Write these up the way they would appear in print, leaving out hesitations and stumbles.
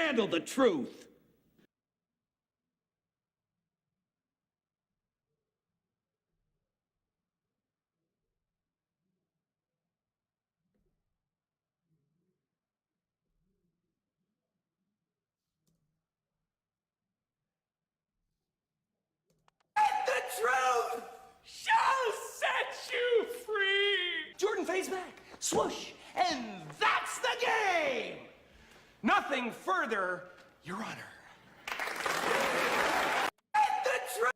handle the truth. The truth shall set you free. Jordan fades back, swoosh, and that's the game. Nothing further, Your Honor. The truth.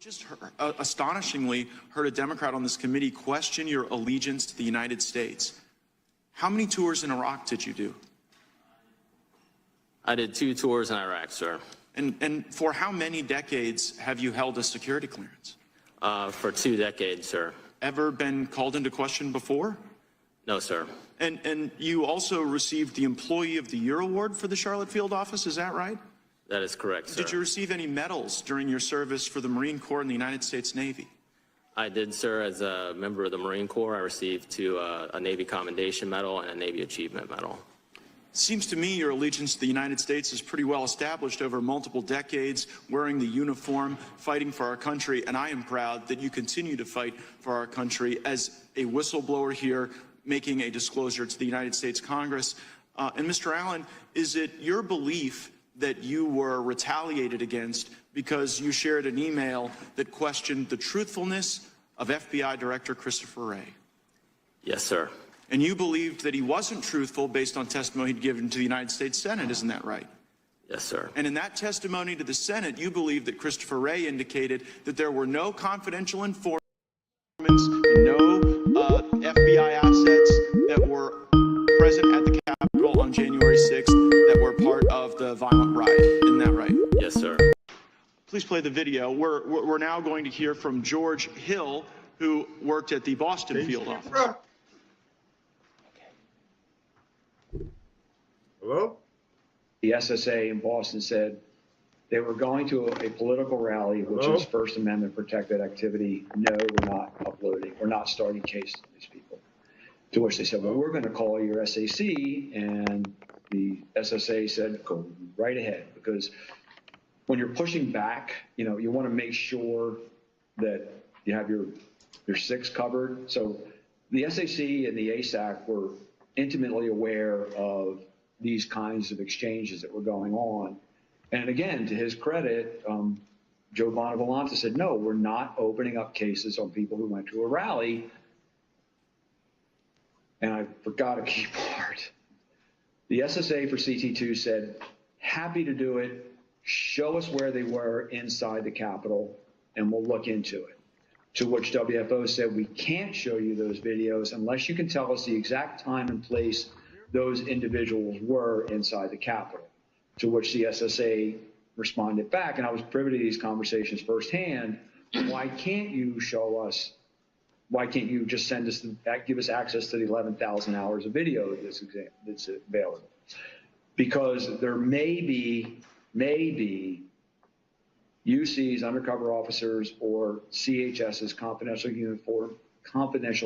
Just astonishingly heard a Democrat on this committee question your allegiance to the United States. How many tours in Iraq did you do? I did 2 tours in Iraq, sir. And for how many decades have you held a security clearance? For 2 decades, sir. Ever been called into question before? No, sir. And you also received the Employee of the Year award for the Charlotte field office, is that right? That is correct, sir. Did you receive any medals during your service for the Marine Corps and the United States Navy? I did, sir. As a member of the Marine Corps, I received 2, a Navy Commendation Medal and a Navy Achievement Medal. Seems to me your allegiance to the United States is pretty well established over multiple decades, wearing the uniform, fighting for our country, and I am proud that you continue to fight for our country as a whistleblower here, making a disclosure to the United States Congress. And Mr. Allen, is it your belief that you were retaliated against because you shared an email that questioned the truthfulness of FBI Director Christopher Wray? Yes, sir. And you believed that he wasn't truthful based on testimony he'd given to the United States Senate, isn't that right? Yes, sir. And in that testimony to the Senate, you believed that Christopher Wray indicated that there were no confidential informants, no FBI assets that were present at the Capitol on January 6th that were part of the violent riot. Isn't that right? Yes, sir. Please play the video. We're now going to hear from George Hill, who worked at the Boston field office. Hello? The SSA in Boston said they were going to a political rally, which is First Amendment protected activity. No, we're not uploading. We're not starting cases on these people. To which they said, well, we're going to call your SAC. And the SSA said, go right ahead. Because when you're pushing back, you know, you want to make sure that you have your 6 covered. So the SAC and the ASAC were intimately aware of these kinds of exchanges that were going on. And again, to his credit, Joe Bonavolonta said, no, we're not opening up cases on people who went to a rally. And I forgot a key part. The SSA for CT2 said, happy to do it. Show us where they were inside the Capitol, and we'll look into it. To which WFO said, we can't show you those videos unless you can tell us the exact time and place those individuals were inside the Capitol. To which the SSA responded back, and I was privy to these conversations firsthand. Why can't you show us? Why can't you just send us, give us access to the 11,000 hours of video that's available? Because there may be UC's undercover officers or CHS's confidential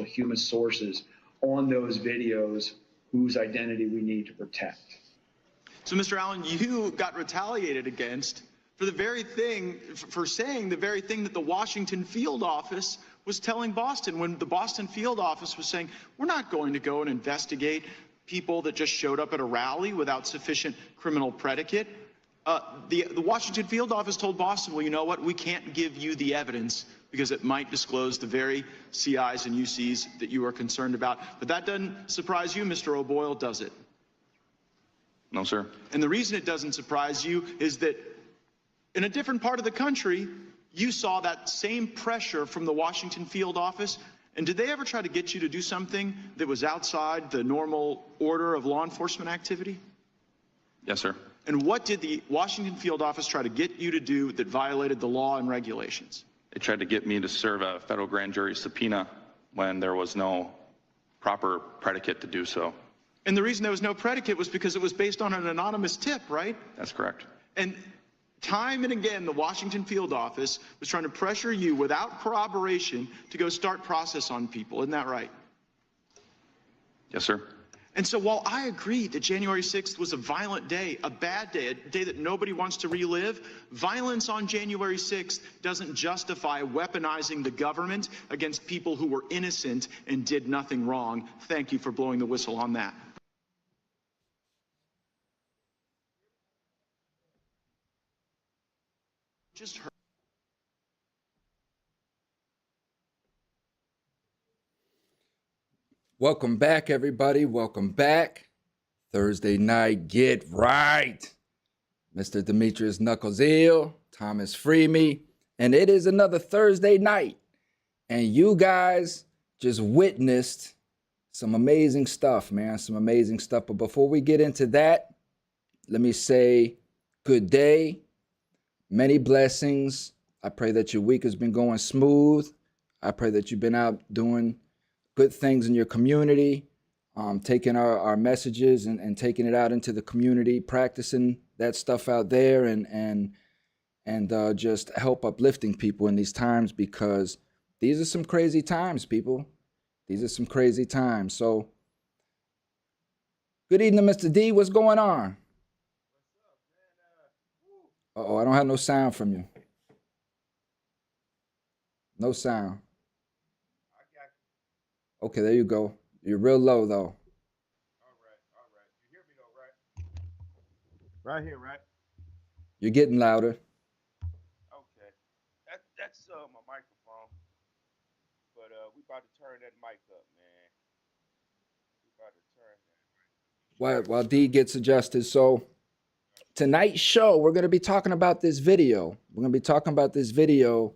human sources on those videos whose identity we need to protect. So, Mr. Allen, you got retaliated against for the very thing, for saying the very thing that the Washington field office was telling Boston, when the Boston field office was saying, we're not going to go and investigate people that just showed up at a rally without sufficient criminal predicate. The Washington field office told Boston, well, you know what, we can't give you the evidence because it might disclose the very CIs and UCs that you are concerned about. But that doesn't surprise you, Mr. O'Boyle, does it? No, sir. And the reason it doesn't surprise you is that in a different part of the country, you saw that same pressure from the Washington field office. And did they ever try to get you to do something that was outside the normal order of law enforcement activity? Yes, sir. And what did the Washington field office try to get you to do that violated the law and regulations? They tried to get me to serve a federal grand jury subpoena when there was no proper predicate to do so. And the reason there was no predicate was because it was based on an anonymous tip, right? That's correct. And time and again, the Washington field office was trying to pressure you without corroboration to go start process on people. Isn't that right? Yes, sir. And so while I agree that January 6th was a violent day, a bad day, a day that nobody wants to relive, violence on January 6th doesn't justify weaponizing the government against people who were innocent and did nothing wrong. Thank you for blowing the whistle on that. Just heard. Welcome back, everybody. Welcome back. Thursday night, get right. Mr. Demetrius Knuckles ill, Thomas Freemy, and it is another Thursday night. And you guys just witnessed some amazing stuff, man. Some amazing stuff. But before we get into that, let me say good day, many blessings. I pray that your week has been going smooth. I pray that you've been out doing good things in your community, taking our messages and taking it out into the community, practicing that stuff out there, and just help uplifting people in these times, because these are some crazy times, people. These are some crazy times. So, good evening, Mr. D. What's going on? Uh-oh, I don't have no sound from you. No sound. Okay, there you go. You're real low, though. All right. You hear me though, right? Right here, right? You're getting louder. Okay. That's my microphone. But we about to turn that mic up, man. We about to turn that. While D gets adjusted. So tonight's show, we're going to be talking about this video. We're going to be talking about this video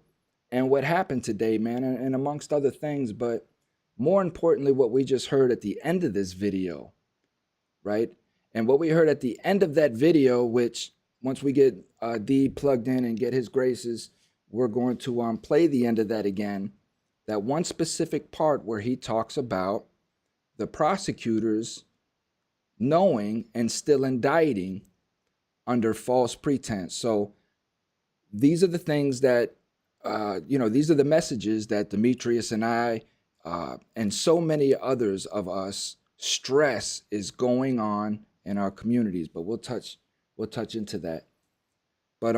and what happened today, man, and amongst other things. But more importantly, what we just heard at the end of this video, right? And what we heard at the end of that video, which once we get D plugged in and get his graces, we're going to play the end of that again. That one specific part where he talks about the prosecutors knowing and still indicting under false pretense. So these are the things that, these are the messages that Demetrius and I, and so many others of us stress is going on in our communities. But we'll touch into that. But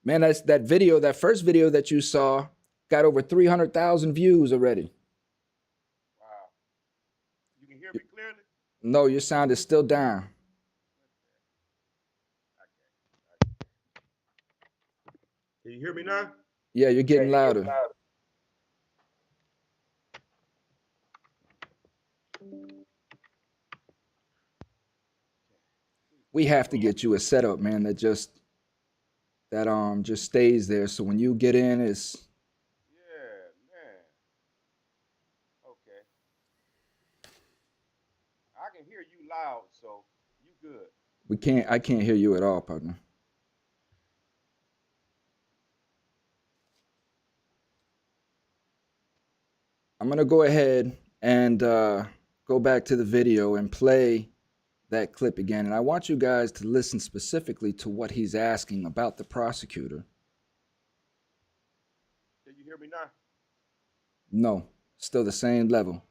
man, that video, that first video that you saw, got over 300,000 views already. Wow. You can hear me clearly? No, your sound is still down. Can you hear me now? Yeah, you're getting louder. We have to get you a setup, man, that just stays there. So when you get in, it's Yeah, man. Okay. I can hear you loud, so you good. I can't hear you at all, partner. I'm gonna go ahead and go back to the video and play that clip again. And I want you guys to listen specifically to what he's asking about the prosecutor. Can you hear me now? No, still the same level.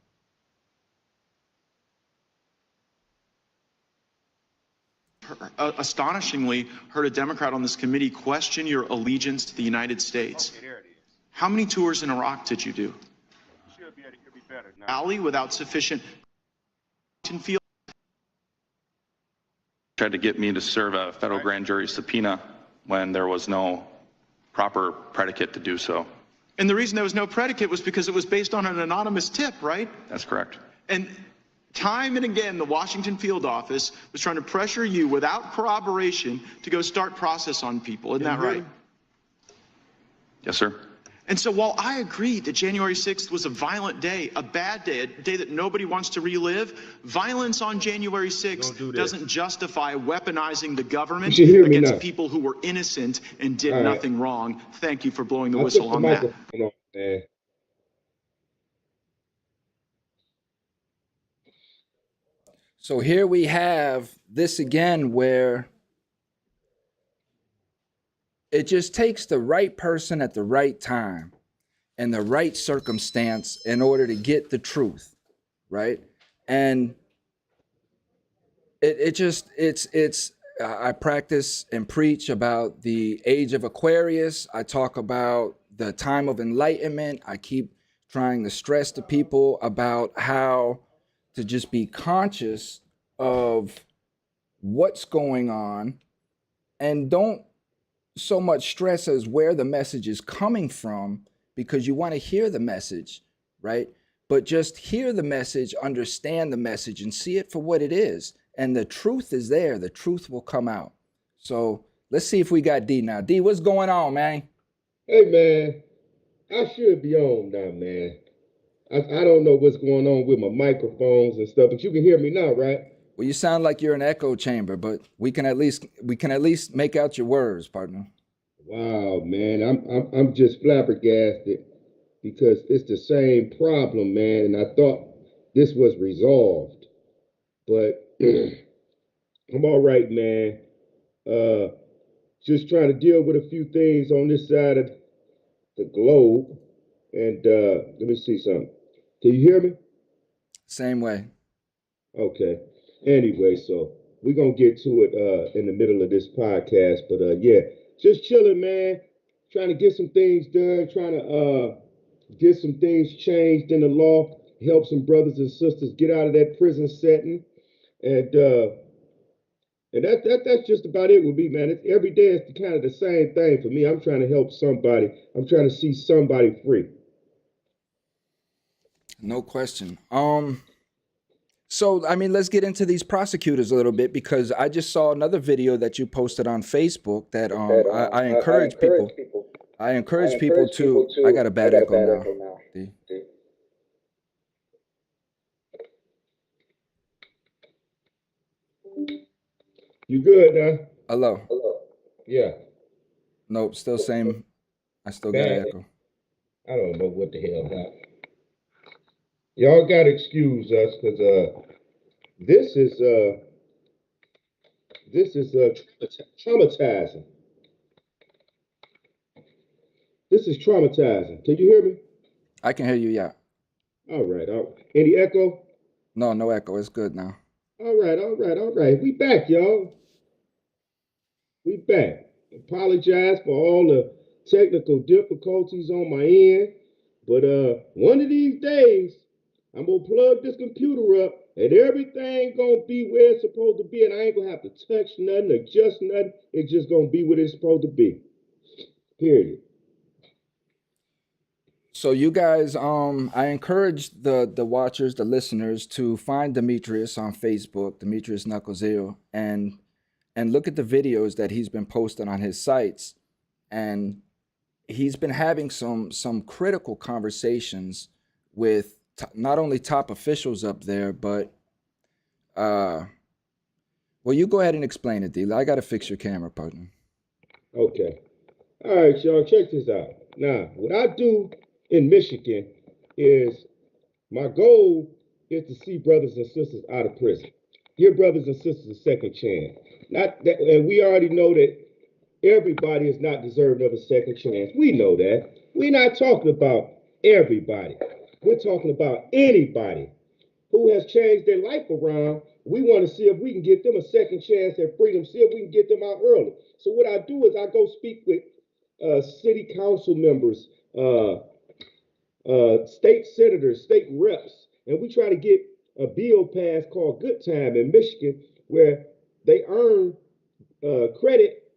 Astonishingly, heard a Democrat on this committee question your allegiance to the United States. Okay, there it is. How many tours in Iraq did you do? You should be able to hear me better now. Ali, without sufficient field. Tried to get me to serve a federal grand jury subpoena when there was no proper predicate to do so. And the reason there was no predicate was because it was based on an anonymous tip, right? That's correct. And time and again, the Washington field office was trying to pressure you without corroboration to go start process on people. Isn't that right? Yes, sir. And so while I agree that January 6th was a violent day, a bad day, a day that nobody wants to relive, violence on January 6th doesn't justify weaponizing the government against people who were innocent and did nothing wrong. Thank you for blowing the whistle on that. So here we have this again, where it just takes the right person at the right time and the right circumstance in order to get the truth, right? And it's I practice and preach about the age of Aquarius. I talk about the time of enlightenment. I keep trying to stress to people about how to just be conscious of what's going on and don't so much stress as where the message is coming from, because you want to hear the message, right? But just hear the message, understand the message, and see it for what it is. And the truth is there. The truth will come out. So let's see if we got D now. D, what's going on, man? Hey man, I should be on now, man. I don't know what's going on with my microphones and stuff, but you can hear me now, right? Well, you sound like you're in an echo chamber, but we can at least make out your words, partner. Wow, man, I'm just flabbergasted because it's the same problem, man, and I thought this was resolved, but I'm all right, man. Uh, just trying to deal with a few things on this side of the globe, and let me see something. Can you hear me? Same way. Okay. Anyway, so we're gonna get to it in the middle of this podcast, but yeah, just chilling, man. Trying to get some things done, trying to get some things changed in the law, help some brothers and sisters get out of that prison setting, and that's just about it with me, man. It's every day it's kind of the same thing for me. I'm trying to help somebody. I'm trying to see somebody free. No question. So, I mean, let's get into these prosecutors a little bit, because I just saw another video that you posted on Facebook that I encourage people. I encourage people to. I got a bad echo now. D. You good now? Hello. Yeah. Nope. Still same. I still got an Bad. echo. I don't know what the hell happened. Y'all gotta excuse us because this is traumatizing. This is traumatizing. Can you hear me? I can hear you. Yeah. All right. Any echo? No echo. It's good now. All right. We back, y'all. We back. Apologize for all the technical difficulties on my end, but one of these days I'm gonna plug this computer up and everything gonna be where it's supposed to be, and I ain't gonna have to touch nothing, adjust nothing. It's just gonna be what it's supposed to be. Period. So you guys, I encourage the watchers, the listeners, to find Demetrius on Facebook, Demetrius Knuckles, and look at the videos that he's been posting on his sites. And he's been having some critical conversations with not only top officials up there, but well, you go ahead and explain it, D. I got to fix your camera, partner. Okay. All right, y'all, check this out. Now, what I do in Michigan is my goal is to see brothers and sisters out of prison. Give brothers and sisters a second chance. Not that, and we already know that everybody is not deserving of a second chance. We know that. We're not talking about everybody. We're talking about anybody who has changed their life around. We want to see if we can get them a second chance at freedom, see if we can get them out early. So what I do is I go speak with city council members, state senators, state reps, and we try to get a bill passed called Good Time in Michigan, where they earn credit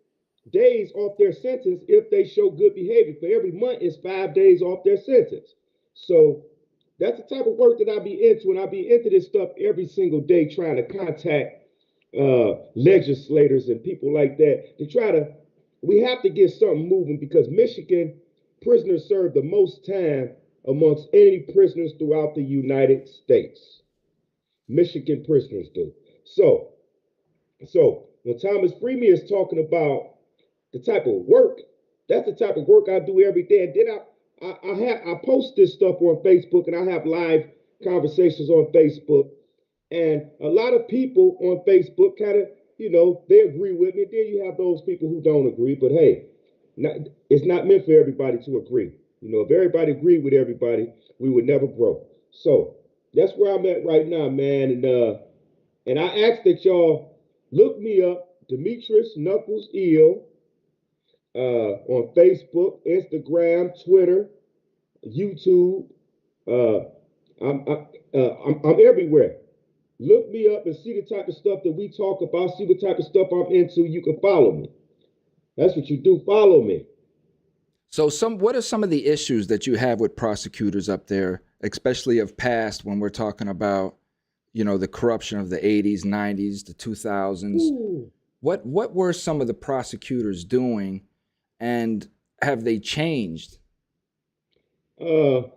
days off their sentence if they show good behavior. For every month, it's 5 days off their sentence. So that's the type of work that I be into, and I be into this stuff every single day, trying to contact legislators and people like that to try to. We have to get something moving because Michigan prisoners serve the most time amongst any prisoners throughout the United States. Michigan prisoners do. So when Thomas Freeman is talking about the type of work, that's the type of work I do every day. And then I post this stuff on Facebook, and I have live conversations on Facebook. And a lot of people on Facebook kind of, they agree with me. Then you have those people who don't agree. But hey, it's not meant for everybody to agree. If everybody agreed with everybody, we would never grow. So That's where I'm at right now, man. And I ask that y'all look me up, Demetrius Knuckles Eel, on Facebook, Instagram, Twitter, YouTube. Uh, I'm everywhere. Look me up and see the type of stuff that we talk about. See what type of stuff I'm into. You can follow me. That's what you do. Follow me. So what are some of the issues that you have with prosecutors up there, especially of past when we're talking about, the corruption of the 80s, 90s, the 2000s? Ooh. What were some of the prosecutors doing, and have they changed? The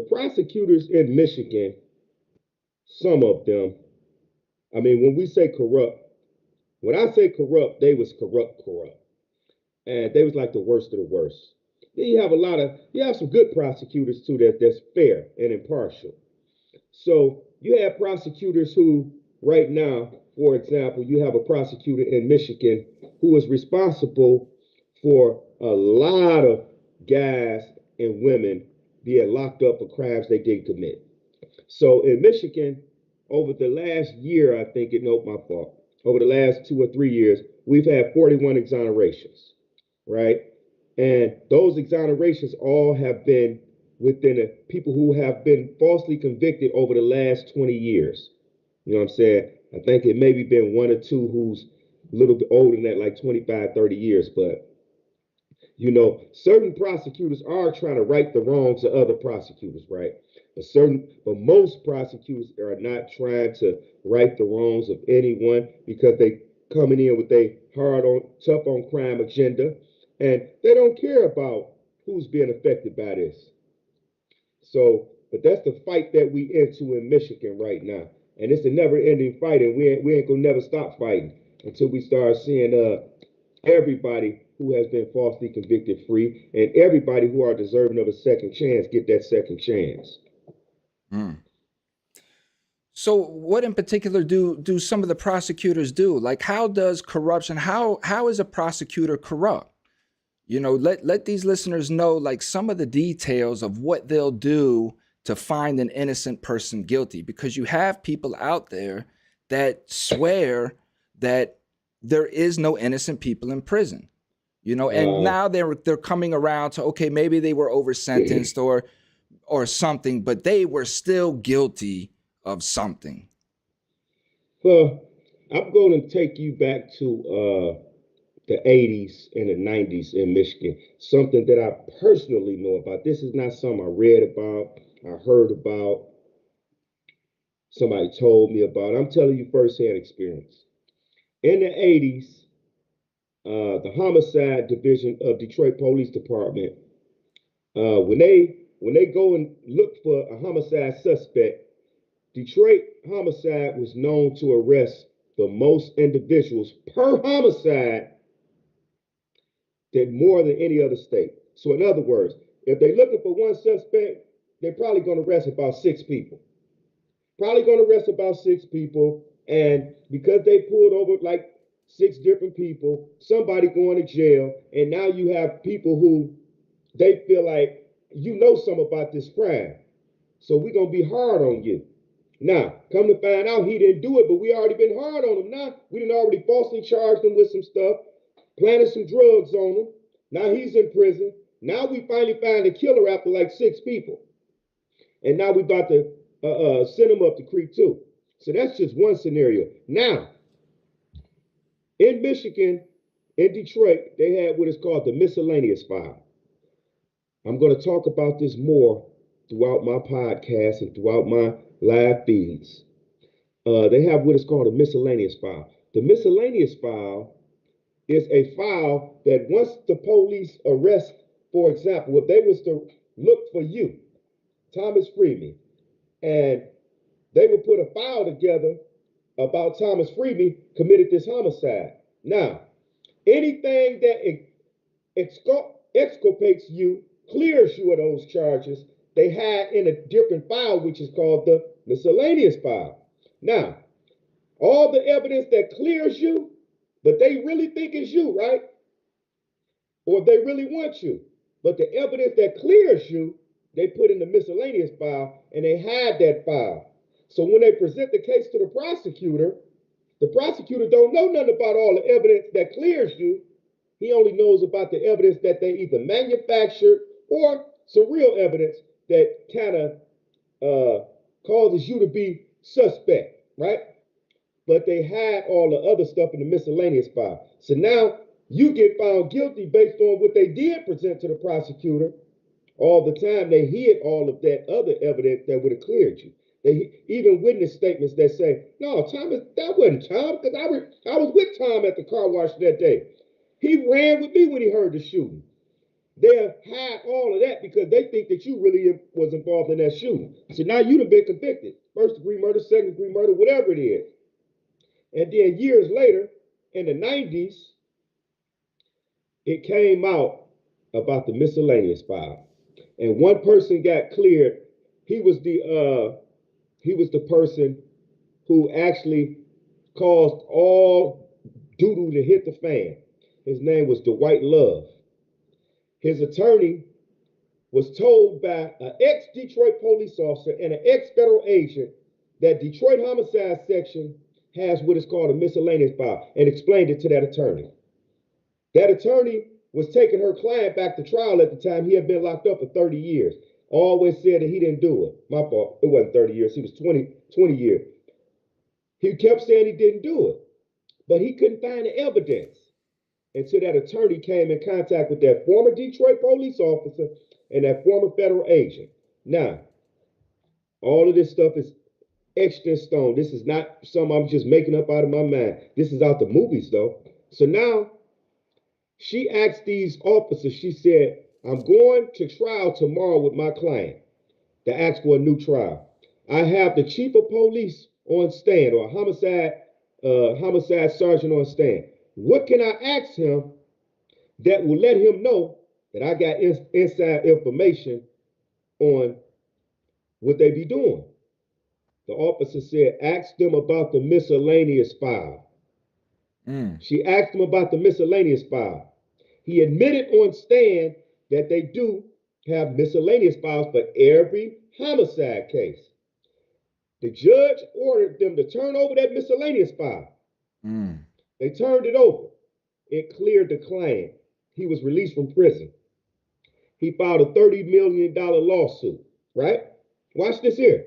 prosecutors in Michigan, some of them, I mean, when we say corrupt, when I say corrupt, they was corrupt. And they was like the worst of the worst. Then you have some good prosecutors too that's fair and impartial. So you have prosecutors who, right now, for example, you have a prosecutor in Michigan who is responsible for a lot of guys and women being locked up for crimes they didn't commit. So in Michigan, over the last year, I think my fault. Over the last 2 or 3 years, we've had 41 exonerations, right? And those exonerations all have been within people who have been falsely convicted over the last 20 years. You know what I'm saying? I think it maybe been 1 or 2 who's a little bit older than that, like 25, 30 years. But, certain prosecutors are trying to right the wrongs of other prosecutors, right? But most prosecutors are not trying to right the wrongs of anyone because they coming in with a tough on crime agenda, and they don't care about who's being affected by this. So, but that's the fight that we into in Michigan right now, and it's a never-ending fight, and we ain't gonna never stop fighting until we start seeing everybody who has been falsely convicted free, and everybody who are deserving of a second chance get that second chance. Mm. So what in particular do some of the prosecutors do? Like, how does corruption, how is a prosecutor corrupt? Let these listeners know, like, some of the details of what they'll do to find an innocent person guilty, because you have people out there that swear that there is no innocent people in prison, and now they're coming around to, okay, maybe they were over sentenced or something, but they were still guilty of something. Well, I'm going to take you back to the 80s and the 90s in Michigan, something that I personally know about. This is not something I read about, I heard about, somebody told me about. I'm telling you firsthand experience. In the 80s, the homicide division of Detroit Police Department, when they go and look for a homicide suspect, Detroit homicide was known to arrest the most individuals per homicide than more than any other state. So in other words, if they're looking for one suspect, they're probably going to arrest about 6 people. And because they pulled over like 6 different people, somebody going to jail, and now you have people who they feel like something about this crime, so we're going to be hard on you. Now, come to find out he didn't do it, but we already been hard on him. Now, we done already falsely charged him with some stuff, planted some drugs on him. Now he's in prison. Now we finally find the killer after like 6 people. And now we about to send him up the creek too. So that's just one scenario. Now, in Michigan, in Detroit, they had what is called the miscellaneous file. I'm going to talk about this more throughout my podcast and throughout my live feeds. They have what is called a miscellaneous file. The miscellaneous file is a file that once the police arrest, for example, if they was to look for you, Thomas Freeman, and they would put a file together about Thomas Freeman committed this homicide. Now, anything that exculpates you, clears you of those charges, they had in a different file, which is called the miscellaneous file. Now, all the evidence that clears you, but they really think it's you, right? Or they really want you. But the evidence that clears you, they put in the miscellaneous file, and they hide that file. So when they present the case to the prosecutor don't know nothing about all the evidence that clears you. He only knows about the evidence that they either manufactured or some real evidence that kind of causes you to be suspect, right? But they hide all the other stuff in the miscellaneous file. So now you get found guilty based on what they did present to the prosecutor. All the time they hid all of that other evidence that would have cleared you. They even witness statements that say, no, Thomas, that wasn't Tom, because I was with Tom at the car wash that day. He ran with me when he heard the shooting. They'll hide all of that because they think that you really was involved in that shooting. So now you've been convicted. First degree murder, second degree murder, whatever it is. And then years later, in the 90s, it came out about the miscellaneous file. And one person got cleared. He was the person who actually caused all doo-doo to hit the fan. His name was Dwight Love. His attorney was told by an ex-Detroit police officer and an ex-federal agent that Detroit Homicide Section has what is called a miscellaneous file, and explained it to that attorney. That attorney was taking her client back to trial at the time. He had been locked up for 30 years. Always said that he didn't do it. My fault. It wasn't 30 years. He was 20 years. He kept saying he didn't do it, but he couldn't find the evidence until that attorney came in contact with that former Detroit police officer and that former federal agent. Now, all of this stuff is etched in stone. This is not something I'm just making up out of my mind. This is out the movies, though. So now, she asked these officers, she said, I'm going to trial tomorrow with my client to ask for a new trial. I have the chief of police on stand, or a homicide sergeant on stand. What can I ask him that will let him know that I got inside information on what they be doing? The officer said, ask them about the miscellaneous file. She asked him about the miscellaneous file. He admitted on stand that they do have miscellaneous files for every homicide case. The judge ordered them to turn over that miscellaneous file. They turned it over. It cleared the claim. He was released from prison. He filed a $30 million lawsuit, right? Watch this here.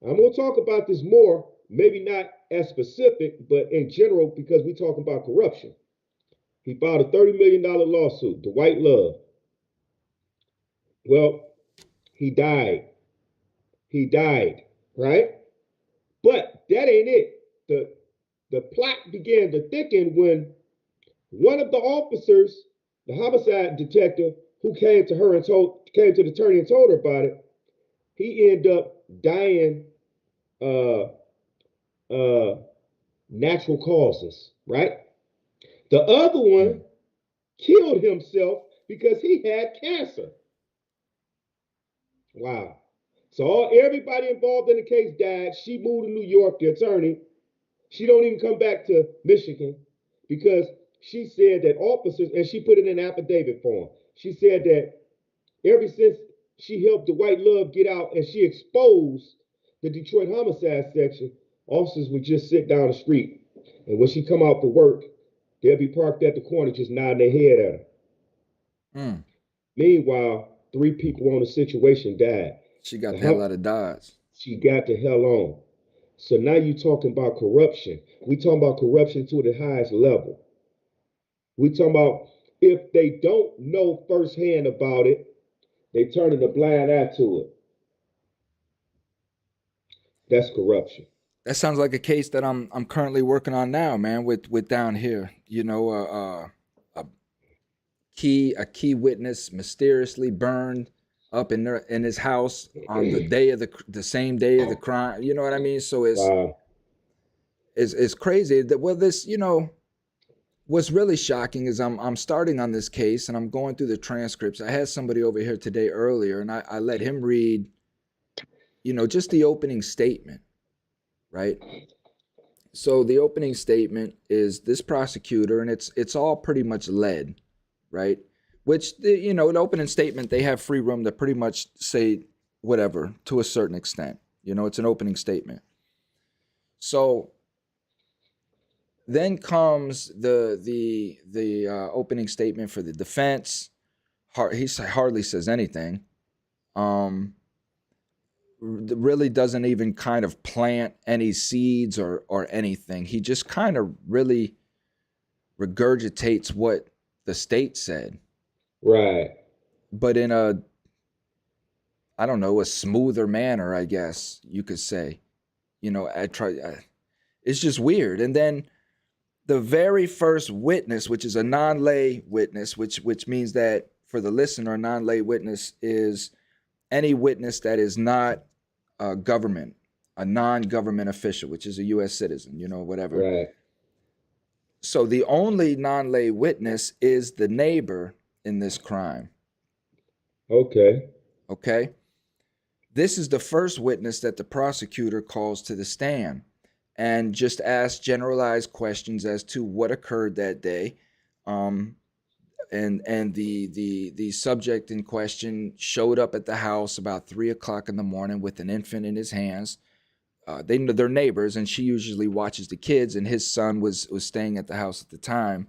I'm going to talk about this more, maybe not as specific, but in general, because we're talking about corruption. He filed a $30 million lawsuit, Dwight Love. Well, he died. He died, right? But that ain't it. The plot began to thicken when one of the officers, the homicide detective, who came to the attorney and told her about it, he ended up dying natural causes, right? The other one killed himself because he had cancer. Wow. So everybody involved in the case died. She moved to New York, the attorney. She don't even come back to Michigan because she said that officers, and she put it in an affidavit form. She said that ever since she helped Dwight Love get out and she exposed the Detroit Homicide Section, officers would just sit down the street. And when she come out for work, they'll be parked at the corner just nodding their head at her. Meanwhile, 3 people on the situation died. She got the hell out of Dodge. She got the hell on. So now you're talking about corruption. We talking about corruption to the highest level. We talking about if they don't know firsthand about it, they turning a blind eye to it. That's corruption. That sounds like a case that I'm currently working on now, man. With down here, you know, a key witness mysteriously burned up in his house on the same day of the crime. You know what I mean? So it's crazy that, well, this, you know, what's really shocking is I'm starting on this case and I'm going through the transcripts. I had somebody over here today earlier and I let him read, you know, just the opening statement, right? So the opening statement is this prosecutor, and it's all pretty much lead, right? which, you know, an opening statement, they have free room to pretty much say whatever to a certain extent. You know, it's an opening statement. So then comes the opening statement for the defense. He hardly says anything. Really doesn't even kind of plant any seeds or anything. He just kind of really regurgitates what the state said. Right. But in a, I don't know, a smoother manner, I guess you could say. You know, it's just weird. And then the very first witness, which is a non-lay witness, which means that for the listener, a non-lay witness is any witness that is not a government, a non-government official, which is a U.S. citizen, you know, whatever. Right. So the only non-lay witness is the neighbor in this crime. Okay. Okay. This is the first witness that the prosecutor calls to the stand and just asks generalized questions as to what occurred that day. And the subject in question showed up at the house about 3 o'clock in the morning with an infant in his hands. They're neighbors, and she usually watches the kids, and his son was staying at the house at the time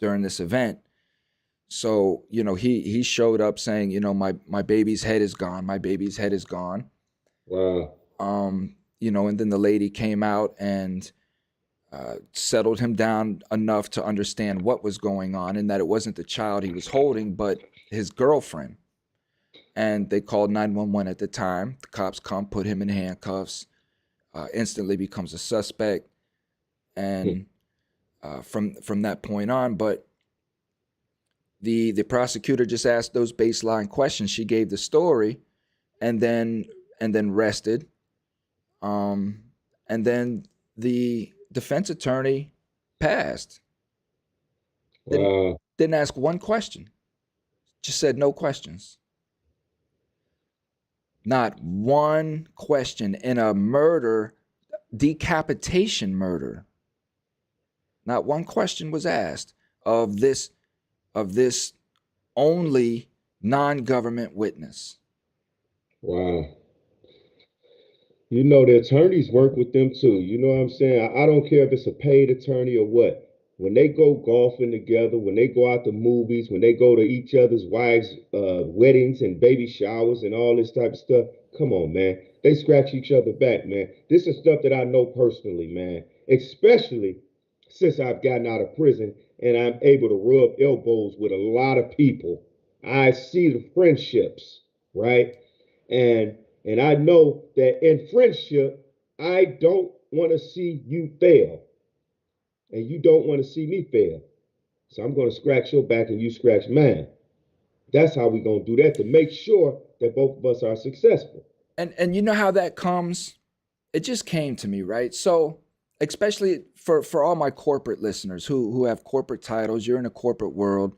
during this event. So, you know, he showed up saying, you know, my baby's head is gone. My baby's head is gone. Wow. You know, and then the lady came out and settled him down enough to understand what was going on and that it wasn't the child he was holding, but his girlfriend. And they called 911 at the time. The cops come, put him in handcuffs, instantly becomes a suspect. And from that point on, but the prosecutor just asked those baseline questions. She gave the story and then rested. And then the defense attorney passed. Wow. Didn't ask one question. Just said no questions. Not one question in a murder, decapitation murder. Not one question was asked of this only non-government witness. Wow. You know, the attorneys work with them too. You know what I'm saying? I don't care if it's a paid attorney or what. When they go golfing together, when they go out to movies, when they go to each other's wives' weddings and baby showers and all this type of stuff, come on, man. They scratch each other back, man. This is stuff that I know personally, man. Especially since I've gotten out of prison and I'm able to rub elbows with a lot of people. I see the friendships, right? And I know that in friendship, I don't want to see you fail. And you don't want to see me fail. So I'm going to scratch your back and you scratch mine. That's how we're going to do that to make sure that both of us are successful. And you know how that comes? It just came to me, right? So especially for all my corporate listeners who have corporate titles, you're in a corporate world.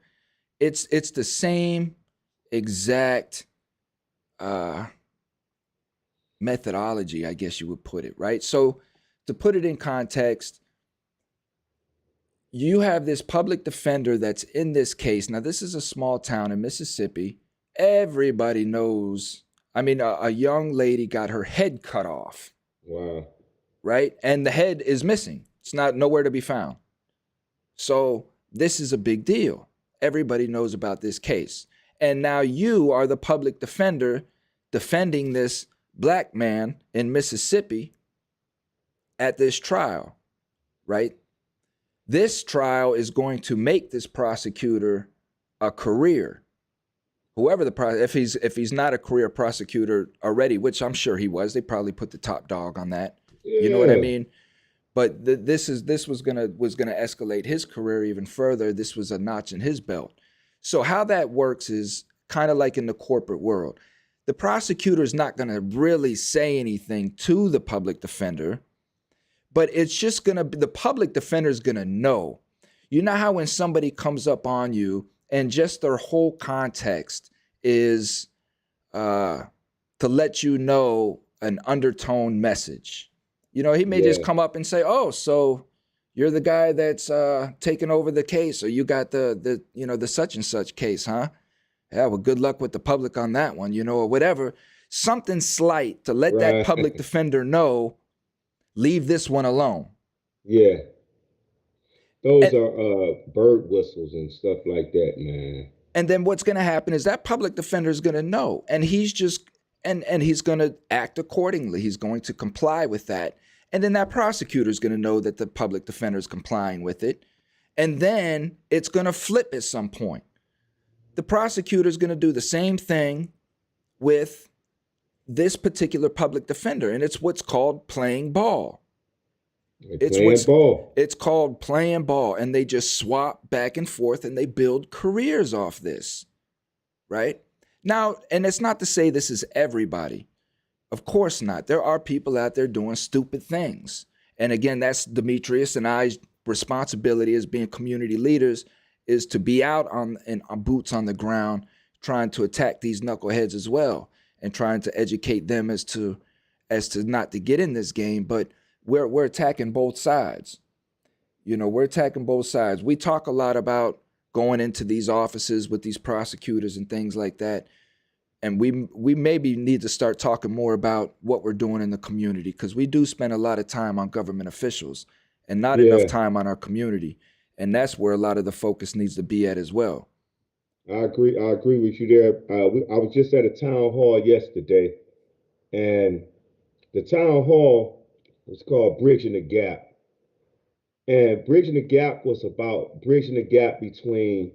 It's the same exact methodology, I guess you would put it, right? So to put it in context, you have this public defender that's in this case. Now, this is a small town in Mississippi. Everybody knows. I mean, a young lady got her head cut off. Wow. Right? And the head is missing. It's nowhere to be found. So this is a big deal. Everybody knows about this case. And now you are the public defender defending this black man in Mississippi at this trial, right? This trial is going to make this prosecutor a career. Whoever if he's not a career prosecutor already, which I'm sure he was, they probably put the top dog on that. Yeah. You know what I mean? But this was gonna escalate his career even further. This was a notch in his belt. So how that works is kind of like in the corporate world. The prosecutor is not gonna really say anything to the public defender, but it's just gonna be the public defender is gonna know. You know how when somebody comes up on you and just their whole context is to let you know an undertone message. You know, he may just come up and say, "Oh, so You're the guy that's taking over the case, or you got the such and such case, huh? Yeah, well, good luck with the public on that one, or whatever. Something slight to let that Right. public defender know, leave this one alone. Yeah. Those And, are bird whistles and stuff like that, man. and then what's going to happen is that public defender is going to know, and he's just and he's going to act accordingly. He's going to comply with that. And then that prosecutor is going to know that the public defender is complying with it. And then it's going to flip at some point. The prosecutor is going to do the same thing with this particular public defender. And it's what's called playing ball. It's called playing ball. And they just swap back and forth and they build careers off this. Right? Now, and it's not to say this is everybody. Of course not. There are people out there doing stupid things. And again, that's Demetrius and I's responsibility as being community leaders, is to be out on boots on the ground, trying to attack these knuckleheads as well, and trying to educate them as to not to get in this game. But we're attacking both sides. We're attacking both sides. We talk a lot about going into these offices with these prosecutors and things like that. And we maybe need to start talking more about what we're doing in the community, because we do spend a lot of time on government officials and not enough time on our community. And that's where a lot of the focus needs to be at as well. I agree with you there. I was just at a town hall yesterday, and the town hall was called Bridging the Gap. And Bridging the Gap was about bridging the gap between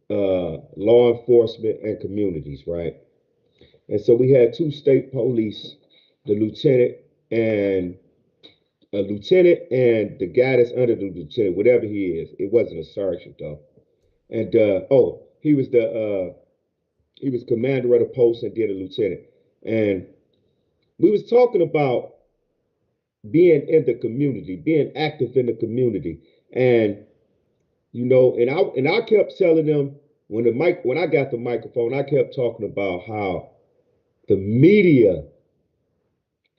law enforcement and communities, right? And so we had two state police, the lieutenant and the guy that's under the lieutenant, whatever he is. It wasn't a sergeant though. And he was commander of the post and then a lieutenant. And we was talking about being in the community, being active in the community. And and I kept telling them when I got the microphone, I kept talking about how the media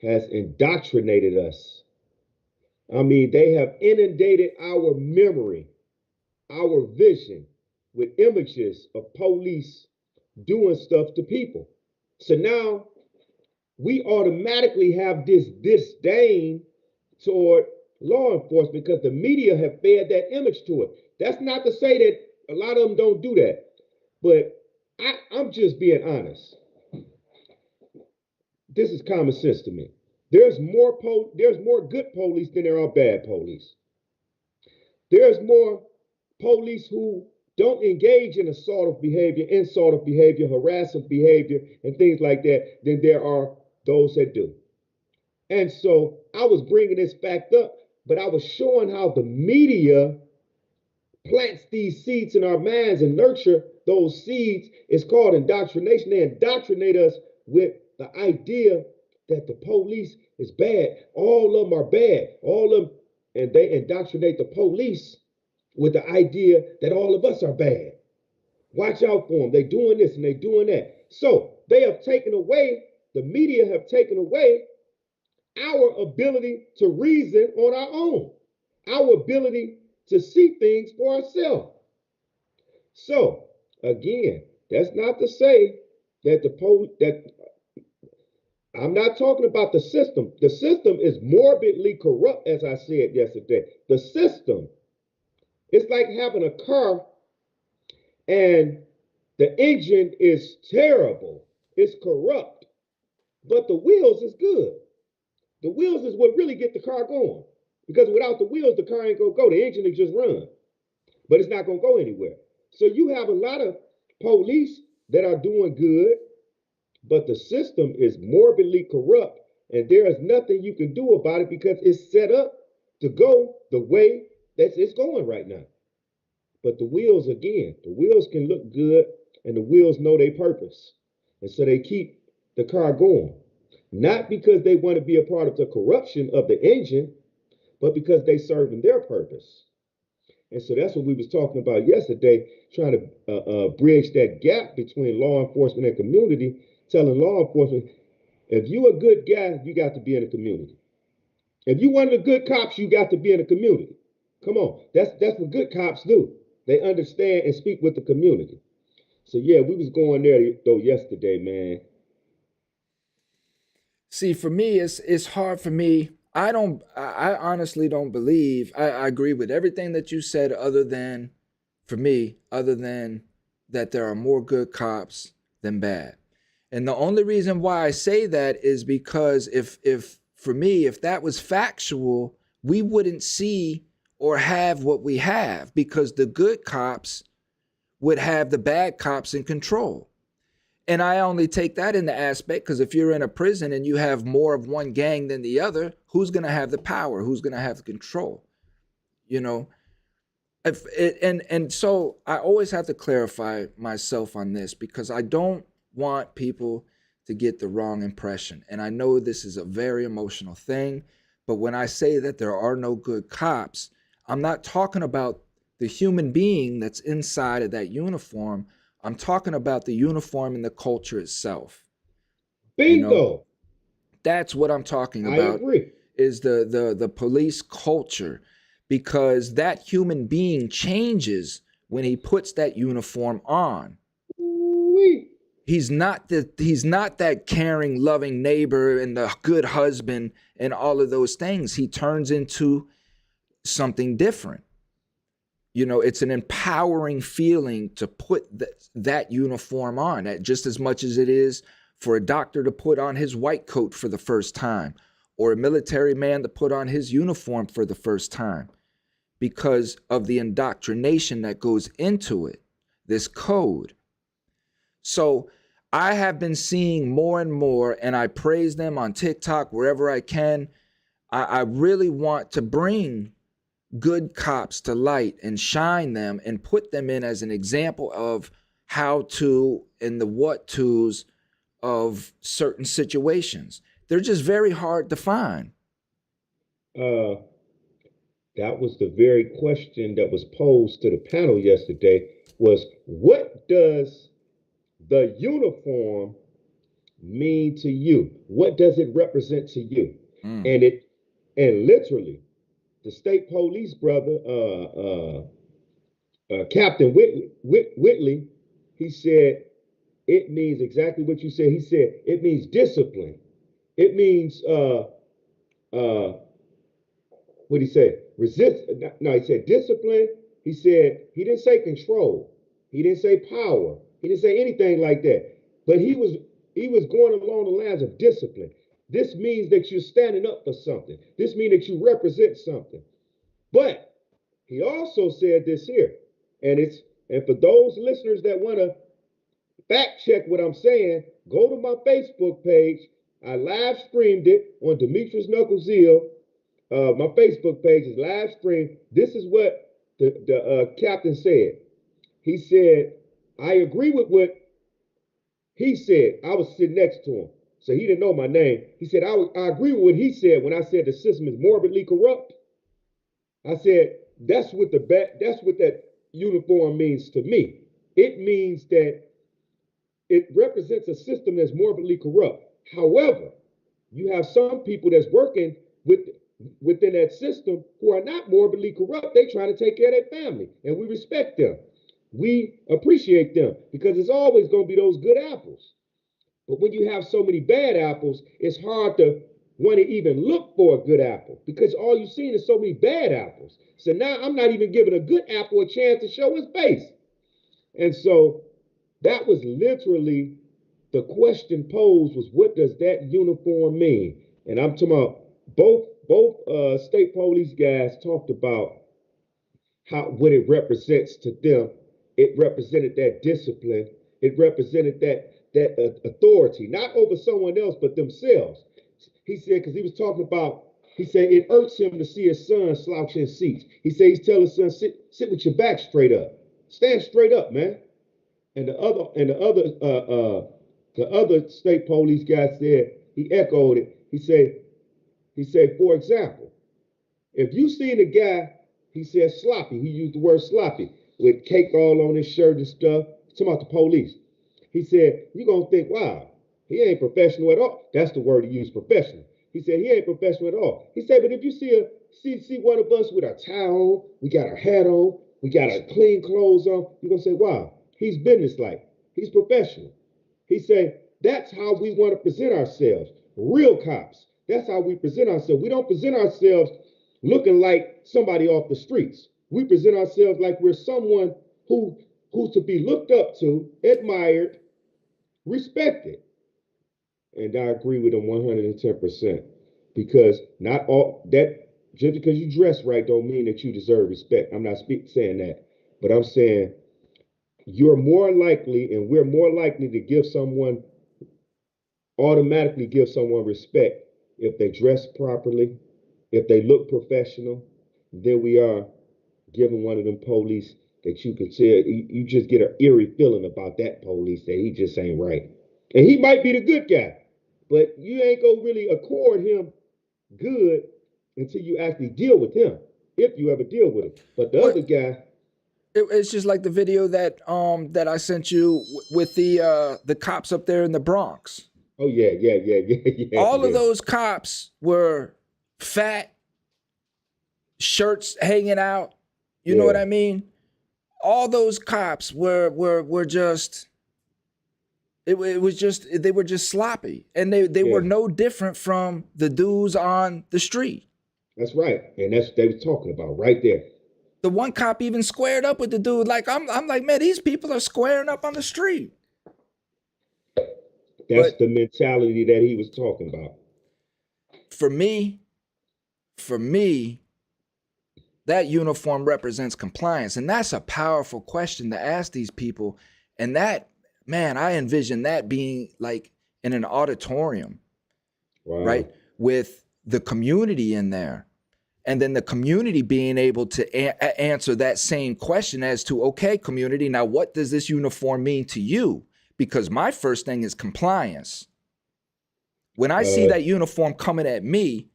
has indoctrinated us. I mean, they have inundated our memory, our vision with images of police doing stuff to people. So now we automatically have this disdain toward law enforcement because the media have fed that image to it. That's not to say that a lot of them don't do that, but I'm just being honest. This is common sense to me. There's more good police than there are bad police. There's more police who don't engage in assaultive behavior, insultive behavior, harassing behavior, and things like that than there are those that do. And so I was bringing this fact up, but I was showing how the media plants these seeds in our minds and nurture those seeds. It's called indoctrination. They indoctrinate us with the idea that the police is bad. All of them are bad. All of them, and they indoctrinate the police with the idea that all of us are bad. Watch out for them. They're doing this and they're doing that. So they have taken away, the media have taken away our ability to reason on our own, our ability to see things for ourselves. So again, that's not to say that I'm not talking about the system. The system is morbidly corrupt, as I said yesterday. The system, it's like having a car and the engine is terrible. It's corrupt, but the wheels is good. The wheels is what really get the car going. Because without the wheels, the car ain't gonna go. The engine will just run, but it's not gonna go anywhere. So you have a lot of police that are doing good, but the system is morbidly corrupt, and there is nothing you can do about it because it's set up to go the way that it's going right now. But the wheels can look good, and the wheels know their purpose. And so they keep the car going. Not because they want to be a part of the corruption of the engine, but because they serve in their purpose. And so that's what we was talking about yesterday, trying to bridge that gap between law enforcement and community, telling law enforcement, if you're a good guy, you got to be in the community. If you one of the good cops, you got to be in the community. Come on, that's what good cops do. They understand and speak with the community. So yeah, we was going there though yesterday, man. See, for me, it's hard for me. I honestly don't believe. I agree with everything that you said, other than, for me, other than that there are more good cops than bad. And the only reason why I say that is because if for me, if that was factual, we wouldn't see or have what we have, because the good cops would have the bad cops in control. And I only take that in the aspect because if you're in a prison and you have more of one gang than the other, who's going to have the power? Who's going to have the control? You know, if it, and so I always have to clarify myself on this, because I don't want people to get the wrong impression. And I know this is a very emotional thing, but when I say that there are no good cops, I'm not talking about the human being that's inside of that uniform. I'm talking about the uniform and the culture itself. Bingo. You know, that's what I'm talking about. I agree. Is the police culture, because that human being changes when he puts that uniform on. Ooh-wee. He's not that caring, loving neighbor and the good husband and all of those things. He turns into something different. You know, it's an empowering feeling to put that uniform on, that just as much as it is for a doctor to put on his white coat for the first time, or a military man to put on his uniform for the first time, because of the indoctrination that goes into it, this code. So I have been seeing more and more, and I praise them on TikTok, wherever I can. I really want to bring good cops to light and shine them and put them in as an example of how to and the what to's of certain situations. They're just very hard to find. That was the very question that was posed to the panel yesterday, was what does the uniform mean to you? What does it represent to you? And literally, the state police brother, Captain Whitley, he said it means exactly what you said. He said it means discipline. It means what did he say? Resist. No, he said discipline. He said he didn't say control. He didn't say power. He didn't say anything like that. But he was going along the lines of discipline. This means that you're standing up for something. This means that you represent something. But he also said this here, and for those listeners that want to fact check what I'm saying, go to my Facebook page. I live streamed it on Demetrius Knuckles. My Facebook page is live streamed. This is what the captain said. He said, I agree with what he said. I was sitting next to him, so he didn't know my name. He said, I agree with what he said when I said the system is morbidly corrupt. I said, that's what that uniform means to me. It means that it represents a system that's morbidly corrupt. However, you have some people that's working within that system who are not morbidly corrupt. They trying to take care of their family, and we respect them. We appreciate them, because it's always going to be those good apples. But when you have so many bad apples, it's hard to want to even look for a good apple, because all you've seen is so many bad apples. So now I'm not even giving a good apple a chance to show his face. And so that was literally the question posed, was what does that uniform mean? And I'm talking about both state police guys talked about what it represents to them. It represented that discipline. It represented that authority, not over someone else, but themselves. He said, because he was talking about, he said it irks him to see his son slouching seats. He said he's telling his son, sit with your back straight up. Stand straight up, man. And the other state police guy said, he echoed it. He said, for example, if you see the guy, he said sloppy, he used the word sloppy, with cake all on his shirt and stuff, talking about the police. He said, you're going to think, wow, he ain't professional at all. That's the word he used, professional. He said, he ain't professional at all. He said, but if you see one of us with a tie on, we got our hat on, we got our clean clothes on, you're going to say, wow, he's businesslike. He's professional. He said, that's how we want to present ourselves. Real cops. That's how we present ourselves. We don't present ourselves looking like somebody off the streets. We present ourselves like we're someone who's to be looked up to, admired, respected. And I agree with him 110%. Because not all that, just because you dress right don't mean that you deserve respect. I'm not saying that. But I'm saying you're more likely, and we're more likely to automatically give someone respect if they dress properly, if they look professional, than we are giving one of them police that you can say, you just get an eerie feeling about that police that he just ain't right. And he might be the good guy, but you ain't gonna really accord him good until you actually deal with him, if you ever deal with him. But the other guy, it's just like the video that that I sent you with the cops up there in the Bronx. oh yeah. All of those cops were fat, shirts hanging out. You know what I mean? All those cops were just. It was just, they were just sloppy, and they were no different from the dudes on the street. That's right, and that's what they were talking about right there. The one cop even squared up with the dude. Like I'm like, man, these people are squaring up on the street. That's the mentality that he was talking about. For me, that uniform represents compliance, and that's a powerful question to ask these people. And that, man, I envision that being like in an auditorium, right? With the community in there. And then the community being able to answer that same question as to, okay, community, now what does this uniform mean to you? Because my first thing is compliance. When I see that uniform coming at me,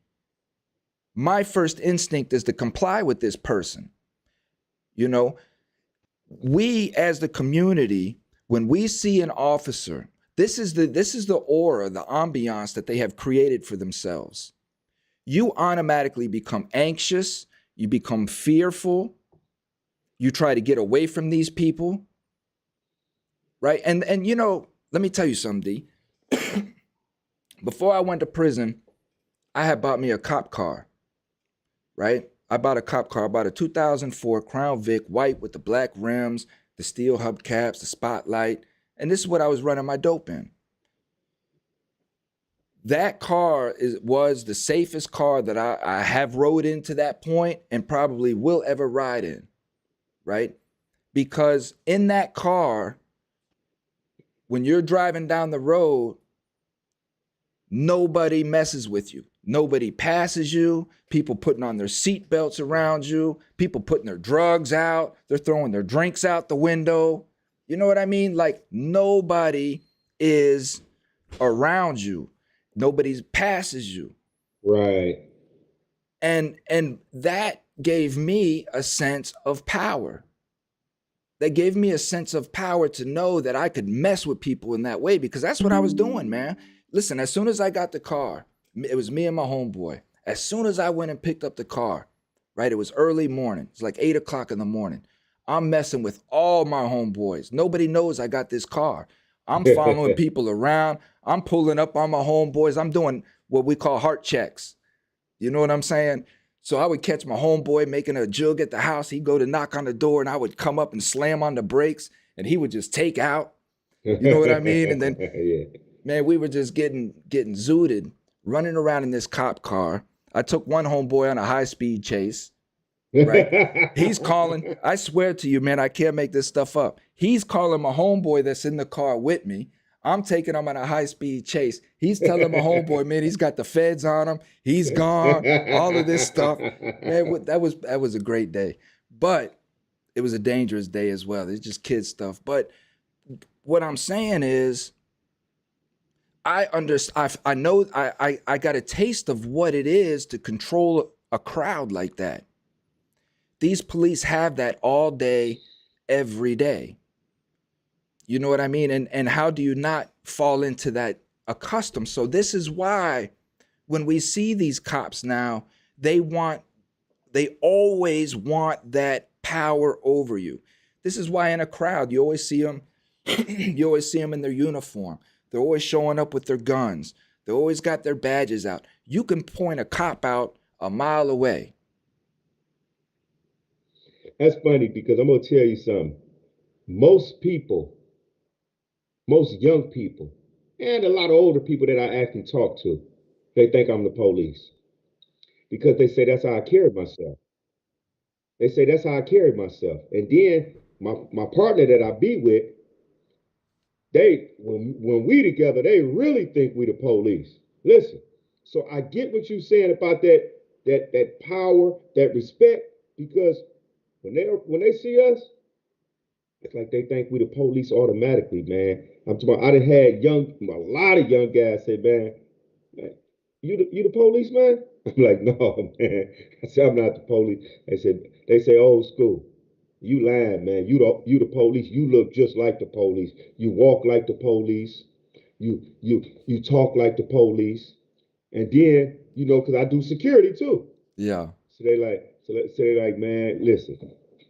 my first instinct is to comply with this person. You know, we as the community, when we see an officer, this is the aura, the ambiance that they have created for themselves. You automatically become anxious, you become fearful, you try to get away from these people, right? And you know, let me tell you something, D. Before I went to prison, I had bought me a cop car, right? I bought a cop car, I bought a 2004 Crown Vic, white with the black rims, the steel hubcaps, the spotlight, and this is what I was running my dope in. That car was the safest car that I have rode in to that point and probably will ever ride in, right? Because in that car, when you're driving down the road, nobody messes with you. Nobody passes you. People putting on their seat belts around you. People putting their drugs out. They're throwing their drinks out the window. You know what I mean? Like nobody is around you. Nobody passes you. Right. And that gave me a sense of power. That gave me a sense of power to know that I could mess with people in that way, because that's what I was doing, man. Listen, as soon as I got the car, it was me and my homeboy. As soon as I went and picked up the car, right? It was early morning. It's like 8 o'clock in the morning. I'm messing with all my homeboys. Nobody knows I got this car. I'm following people around. I'm pulling up on my homeboys. I'm doing what we call heart checks. You know what I'm saying? So I would catch my homeboy making a jug at the house. He'd go to knock on the door and I would come up and slam on the brakes and he would just take out. You know what I mean? And then, man, we were just getting zooted, running around in this cop car. I took one homeboy on a high-speed chase. Right? He's calling. I swear to you, man, I can't make this stuff up. He's calling my homeboy that's in the car with me. I'm taking him on a high-speed chase. He's telling my homeboy, man, he's got the feds on him. He's gone. All of this stuff. Man, that was a great day. But it was a dangerous day as well. It's just kid stuff. But what I'm saying is, I know I got a taste of what it is to control a crowd like that. These police have that all day, every day. You know what I mean? And how do you not fall into that custom? So this is why when we see these cops now, they always want that power over you. This is why in a crowd, you always see them, you always see them in their uniform. They're always showing up with their guns. They always got their badges out. You can point a cop out a mile away. That's funny because I'm going to tell you something. Most people, most young people, and a lot of older people that I actually talk to, they think I'm the police because they say that's how I carry myself. They say that's how I carry myself. And then my partner that I be with, they when we together, they really think we the police. Listen, so I get what you're saying about that power, that respect, because when they see us, it's like they think we the police automatically, man. I'm talking about, I done had a lot of young guys say, man, you the police, man? I'm like, no, man. I said, I'm not the police. They say old school. You lying, man. You the police. You look just like the police. You walk like the police. You talk like the police. And then, because I do security too. Yeah. So they like, man, listen,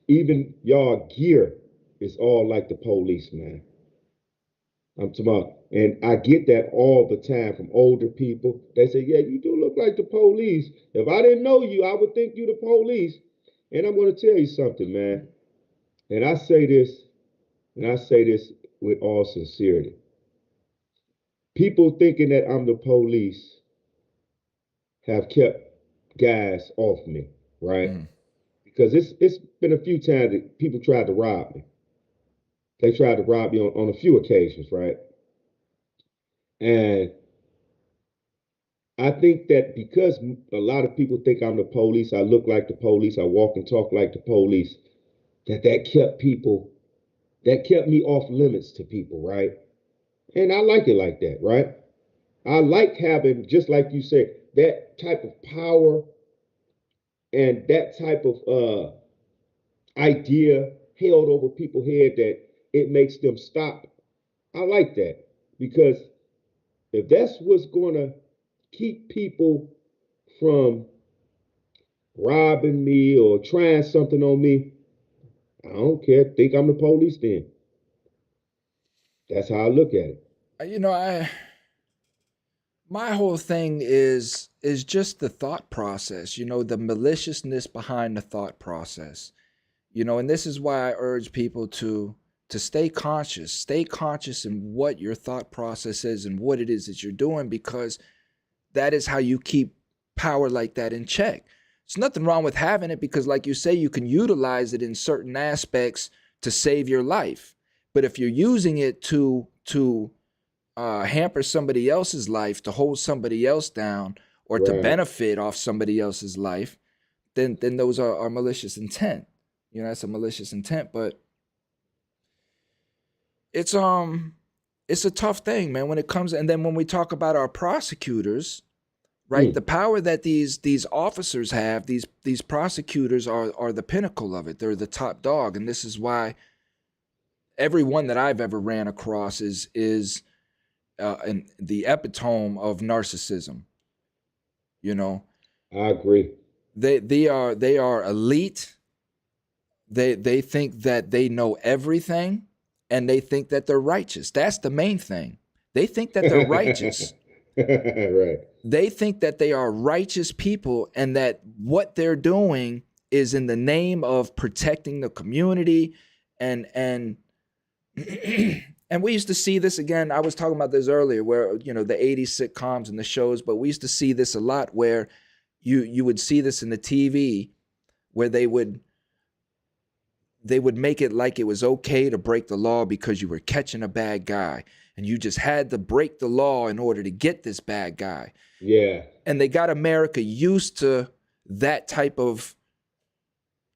even y'all gear is all like the police, man. I'm talking about, and I get that all the time from older people. They say, yeah, you do look like the police. If I didn't know you, I would think you the police. And I'm going to tell you something, man. And I say this with all sincerity. People thinking that I'm the police have kept guys off me, right? Mm. Because it's been a few times that people tried to rob me. They tried to rob me on a few occasions, right? And I think that because a lot of people think I'm the police, I look like the police, I walk and talk like the police, that kept me off limits to people, right? And I like it like that, right? I like having, just like you said, that type of power and that type of idea held over people's head that it makes them stop. I like that because if that's what's going to keep people from robbing me or trying something on me, I don't care. Think I'm the police then. That's how I look at it. My whole thing is just the thought process, the maliciousness behind the thought process. And this is why I urge people to stay conscious in what your thought process is and what it is that you're doing, because that is how you keep power like that in check. There's nothing wrong with having it because, like you say, you can utilize it in certain aspects to save your life. But if you're using it to hamper somebody else's life, to hold somebody else down, or to benefit off somebody else's life, then those are malicious intent. That's a malicious intent. But it's a tough thing, man, when it comes. And then when we talk about our prosecutors, right, the power that these officers have, these prosecutors are the pinnacle of it. They're the top dog, and this is why everyone that I've ever ran across is the epitome of narcissism. I agree. They are elite. They think that they know everything, and they think that they're righteous. That's the main thing. They think that they're righteous. Right. They think that they are righteous people, and that what they're doing is in the name of protecting the community, and and we used to see this again. I was talking about this earlier, where the 80s sitcoms and the shows, but we used to see this a lot, where you would see this in the TV, where they would make it like it was okay to break the law because you were catching a bad guy, and you just had to break the law in order to get this bad guy. Yeah. And they got America used to that type of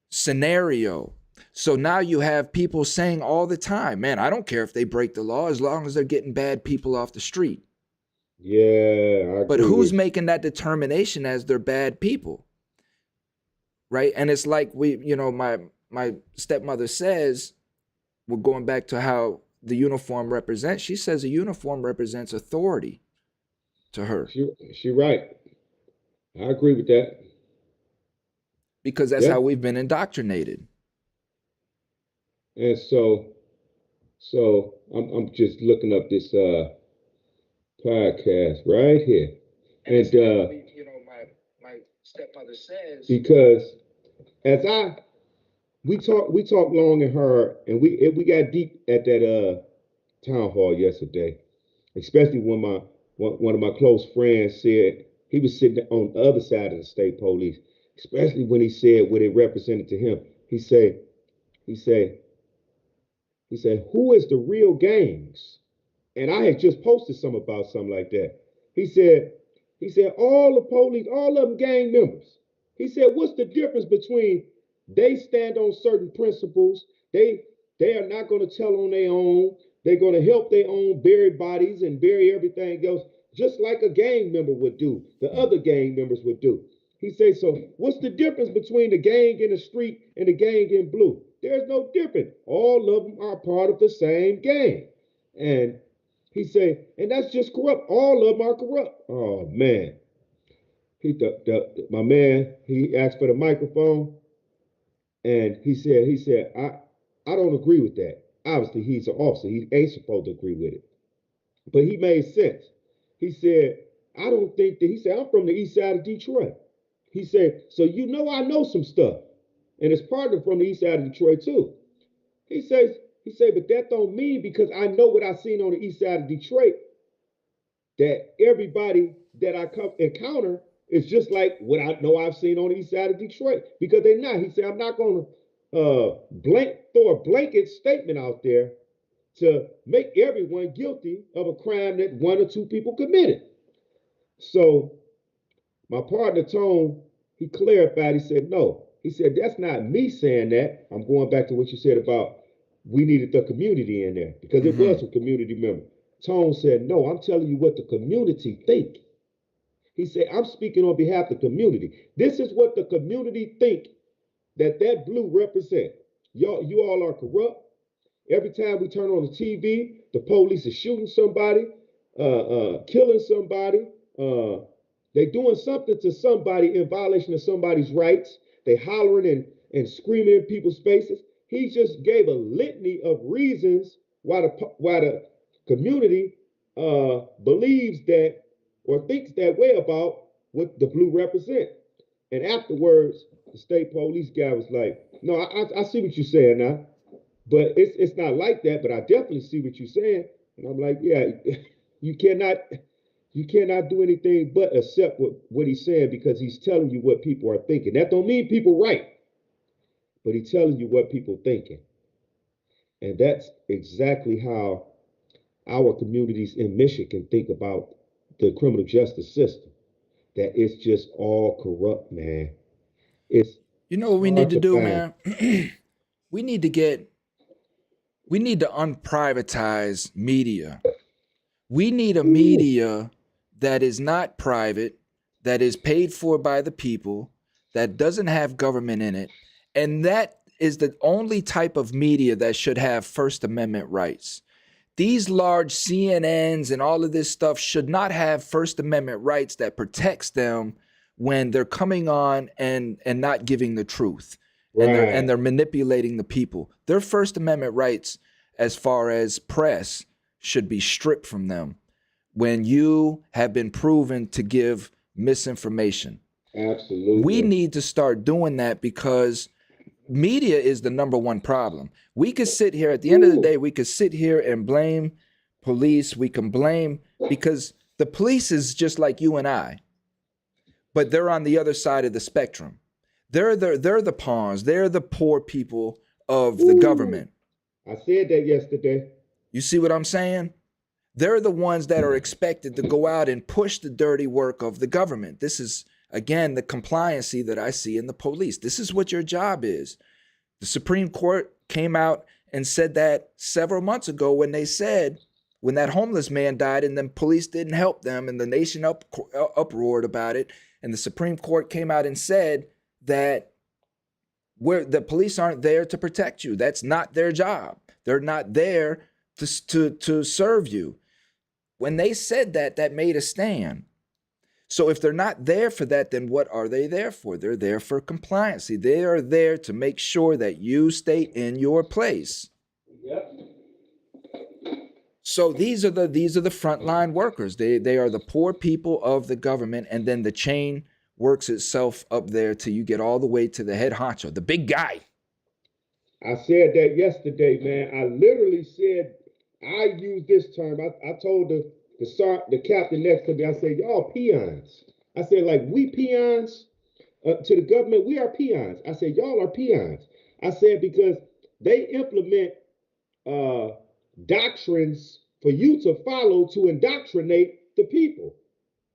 scenario. So now you have people saying all the time, man, I don't care if they break the law as long as they're getting bad people off the street. Yeah. But who's making that determination as they're bad people? Right? And it's like my stepmother says, we're going back to how the uniform represents. She says a uniform represents authority to her. She right. I agree with that. because that's Yeah. how we've been indoctrinated. And so I'm just looking up this podcast right here. And you know, my stepmother says, because as we talked long and hard, and we got deep at that town hall yesterday, especially when one of my close friends said he was sitting on the other side of the state police, especially when he said what it represented to him. He said, who is the real gangs? And I had just posted something about something like that. He said, all the police, all of them gang members. He said, what's the difference between they stand on certain principles, they are not going to tell on their own, they're going to help their own bury bodies and bury everything else, just like a gang member would do, the other gang members would do. He said, so what's the difference between the gang in the street and the gang in blue? There's no difference. All of them are part of the same gang. And he said, and that's just corrupt. All of them are corrupt. Oh man. My man, he asked for the microphone, and he said, I don't agree with that. Obviously, he's an officer. He ain't supposed to agree with it. But he made sense. He said, I don't think that, he said, I'm from the east side of Detroit. He said, so you know I know some stuff. And his partner from the east side of Detroit too. He said, but that don't mean because I know what I seen on the east side of Detroit, that everybody that I encounter is just like what I know I've seen on the east side of Detroit, because they're not. He said, I'm not going to throw a blanket statement out there to make everyone guilty of a crime that one or two people committed. So my partner, Tone, he clarified. He said, no. He said, that's not me saying that. I'm going back to what you said about we needed the community in there, because it was a community member. Tone said, no, I'm telling you what the community think. He said, I'm speaking on behalf of the community. This is what the community think that blue represent. You all are corrupt. Every time we turn on the TV, the police is shooting somebody, killing somebody. They doing something to somebody in violation of somebody's rights. They hollering and screaming in people's faces. He just gave a litany of reasons why the community believes that or thinks that way about what the blue represent. And afterwards, the state police guy was like, no, I see what you're saying now, but it's not like that, but I definitely see what you're saying. And I'm like, yeah, you cannot do anything but accept what he's saying, because he's telling you what people are thinking. That don't mean people right, but he's telling you what people thinking. And that's exactly how our communities in Michigan think about the criminal justice system, that it's just all corrupt, man. You know what we need to do, man? we need to unprivatize media. We need a media that is not private, that is paid for by the people, that doesn't have government in it. And that is the only type of media that should have First Amendment rights. These large CNNs and all of this stuff should not have First Amendment rights that protects them when they're coming on and not giving the truth. Right. And they're manipulating the people. Their First Amendment rights as far as press should be stripped from them when you have been proven to give misinformation. Absolutely. We need to start doing that, because media is the number one problem. We could sit here at the end of the day, we could sit here and blame police. We can blame, because the police is just like you and I, but they're on the other side of the spectrum. They're the pawns. They're the poor people of the government. I said that yesterday. You see what I'm saying? They're the ones that are expected to go out and push the dirty work of the government. This is, again, the compliancy that I see in the police. This is what your job is. The Supreme Court came out and said that several months ago when they said, when that homeless man died and then police didn't help them and the nation uproared about it. And the Supreme Court came out and said that the police aren't there to protect you. That's not their job. They're not there to serve you. When they said that, that made a stand. So if they're not there for that, then what are they there for? They're there for compliancy. They are there to make sure that you stay in your place. Yep. So these are the frontline workers. They are the poor people of the government, and then the chain works itself up there till you get all the way to the head honcho, the big guy. I said that yesterday, man. I literally said, I used this term. I told the captain next to me, I said, y'all peons. I said, like, we peons to the government, we are peons. I said, y'all are peons. I said, because they implement doctrines for you to follow to indoctrinate the people,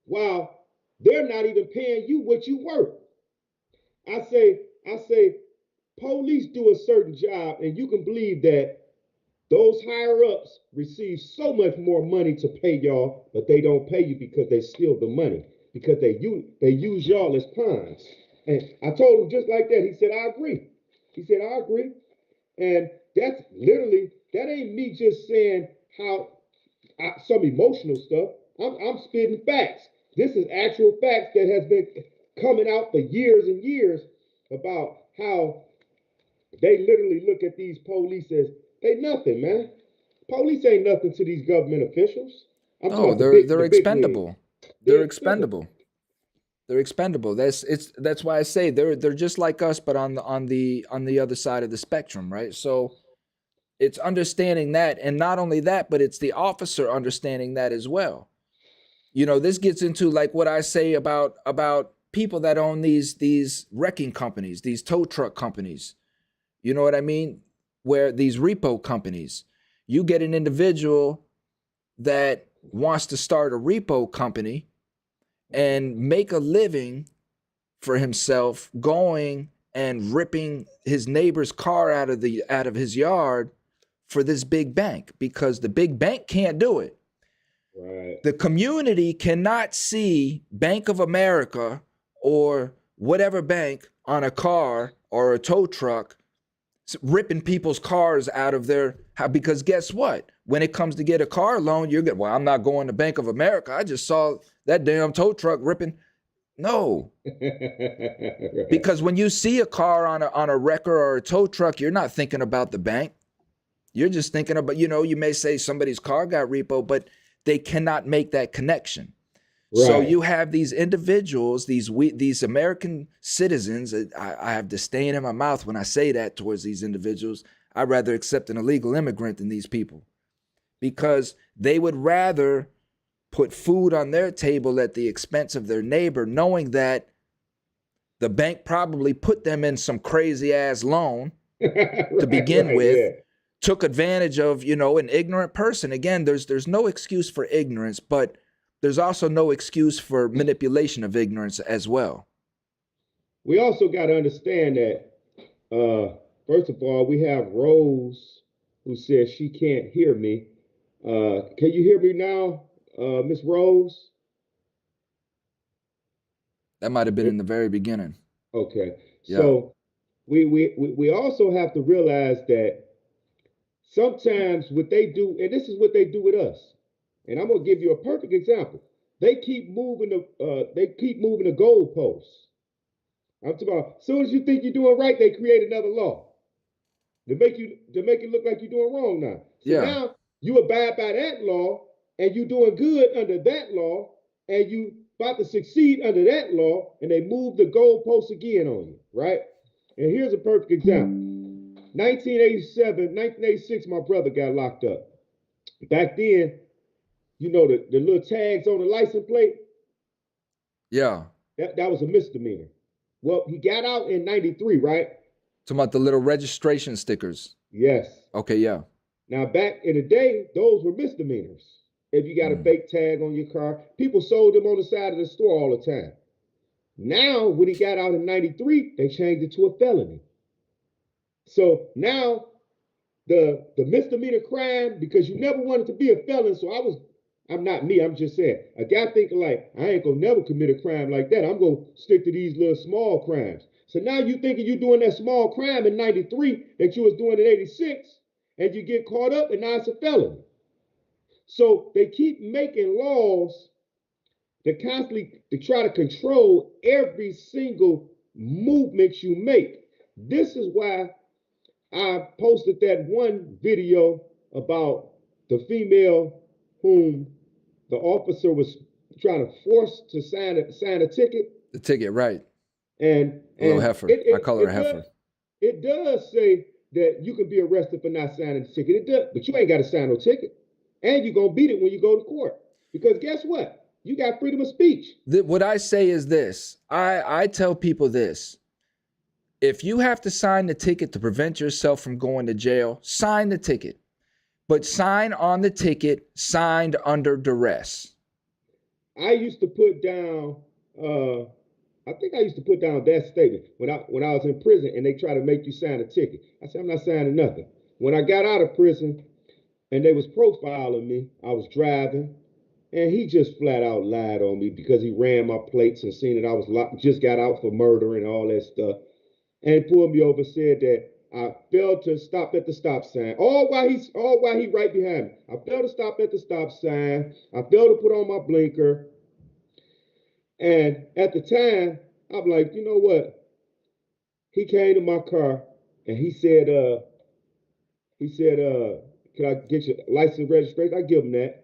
while they're not even paying you what you worth. I say, police do a certain job, and you can believe that those higher ups receive so much more money to pay y'all, but they don't pay you because they steal the money, because they use y'all as pawns. And I told him just like that. He said, I agree. He said, I agree. And that's literally, that ain't me just saying how some emotional stuff. I'm spitting facts. This is actual facts that has been coming out for years and years about how they literally look at these police as they nothing, man. Police ain't nothing to these government officials. I'm talking Oh, about they're expendable. They're expendable. They're expendable. That's why I say they're just like us, but on the other side of the spectrum, right? So it's understanding that, and not only that, but it's the officer understanding that as well. You know, this gets into like what I say about people that own these wrecking companies, these tow truck companies. You know what I mean? Where these repo companies, you get an individual that wants to start a repo company and make a living for himself going and ripping his neighbor's car out of his yard for this big bank, because the big bank can't do it. Right. The community cannot see Bank of America or whatever bank on a car or a tow truck ripping people's cars out of their, because guess what? When it comes to get a car loan, you're good. Well, I'm not going to Bank of America. I just saw that damn tow truck ripping. No. Right. Because when you see a car on a wrecker or a tow truck, you're not thinking about the bank. You're just thinking about, you may say somebody's car got repo, but they cannot make that connection. Right. So you have these individuals, these American citizens. I have disdain in my mouth when I say that towards these individuals. I'd rather accept an illegal immigrant than these people, because they would rather put food on their table at the expense of their neighbor, knowing that the bank probably put them in some crazy ass loan to begin with. Yeah. Took advantage of, an ignorant person. Again, there's no excuse for ignorance, but there's also no excuse for manipulation of ignorance as well. We also got to understand that, first of all, we have Rose who says she can't hear me. Can you hear me now, Miss Rose? That might have been in the very beginning. Okay. Yeah. So we also have to realize that sometimes what they do, and this is what they do with us, and I'm gonna give you a perfect example. They keep moving the goalposts. I'm talking about, as soon as you think you're doing right, they create another law to make it look like you're doing wrong now. So now you abide by that law, and you're doing good under that law, and you about to succeed under that law, and they move the goalposts again on you, right? And here's a perfect example. 1986, my brother got locked up. Back then, the little tags on the license plate? Yeah. That was a misdemeanor. Well, he got out in 93, right? Talking about the little registration stickers. Yes. Okay, yeah. Now, back in the day, those were misdemeanors. If you got a fake tag on your car, people sold them on the side of the store all the time. Now, when he got out in 93, they changed it to a felony. So now the misdemeanor crime, because you never wanted to be a felon. So I'm not me. I'm just saying, a guy thinking like, I ain't gonna never commit a crime like that. I'm gonna stick to these little small crimes. So now you thinking you're doing that small crime in 93 that you was doing in 86, and you get caught up, and now it's a felony. So they keep making laws to try to control every single movement you make. This is why I posted that one video about the female whom the officer was trying to force to sign a ticket. The ticket, right? And little heifer. I call her a heifer. It does say that you can be arrested for not signing the ticket. It does, but you ain't got to sign no ticket, and you're gonna beat it when you go to court. Because guess what? You got freedom of speech. What I say is this. I tell people this. If you have to sign the ticket to prevent yourself from going to jail, sign the ticket. But sign on the ticket signed under duress. I used to put down, I think I used to put down that statement when I was in prison and they try to make you sign a ticket. I said, I'm not signing nothing. When I got out of prison and they was profiling me, I was driving, and he just flat out lied on me because he ran my plates and seen that I was just got out for murder and all that stuff. And he pulled me over, said that I failed to stop at the stop sign. All while he right behind me. I failed to stop at the stop sign. I failed to put on my blinker. And at the time, I'm like, you know what? He came to my car and he said, can I get your license and registration? I give him that.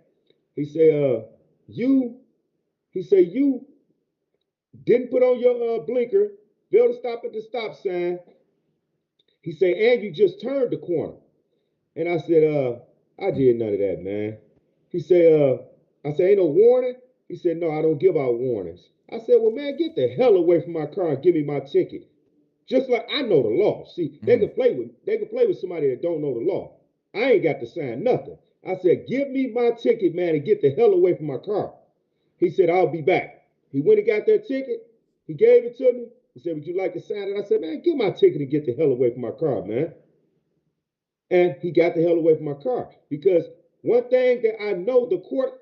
He said, you didn't put on your blinker, failed to stop at the stop sign. He said, and you just turned the corner. And I said, I did none of that, man. He said, I said, ain't no warning? He said, no, I don't give out warnings. I said, well, man, get the hell away from my car and give me my ticket. Just like I know the law. See, they can play with somebody that don't know the law. I ain't got to sign nothing. I said, give me my ticket, man, and get the hell away from my car. He said, I'll be back. He went and got that ticket. He gave it to me. He said, would you like to sign it? I said, man, give my ticket and get the hell away from my car, man. And he got the hell away from my car. Because one thing that I know the court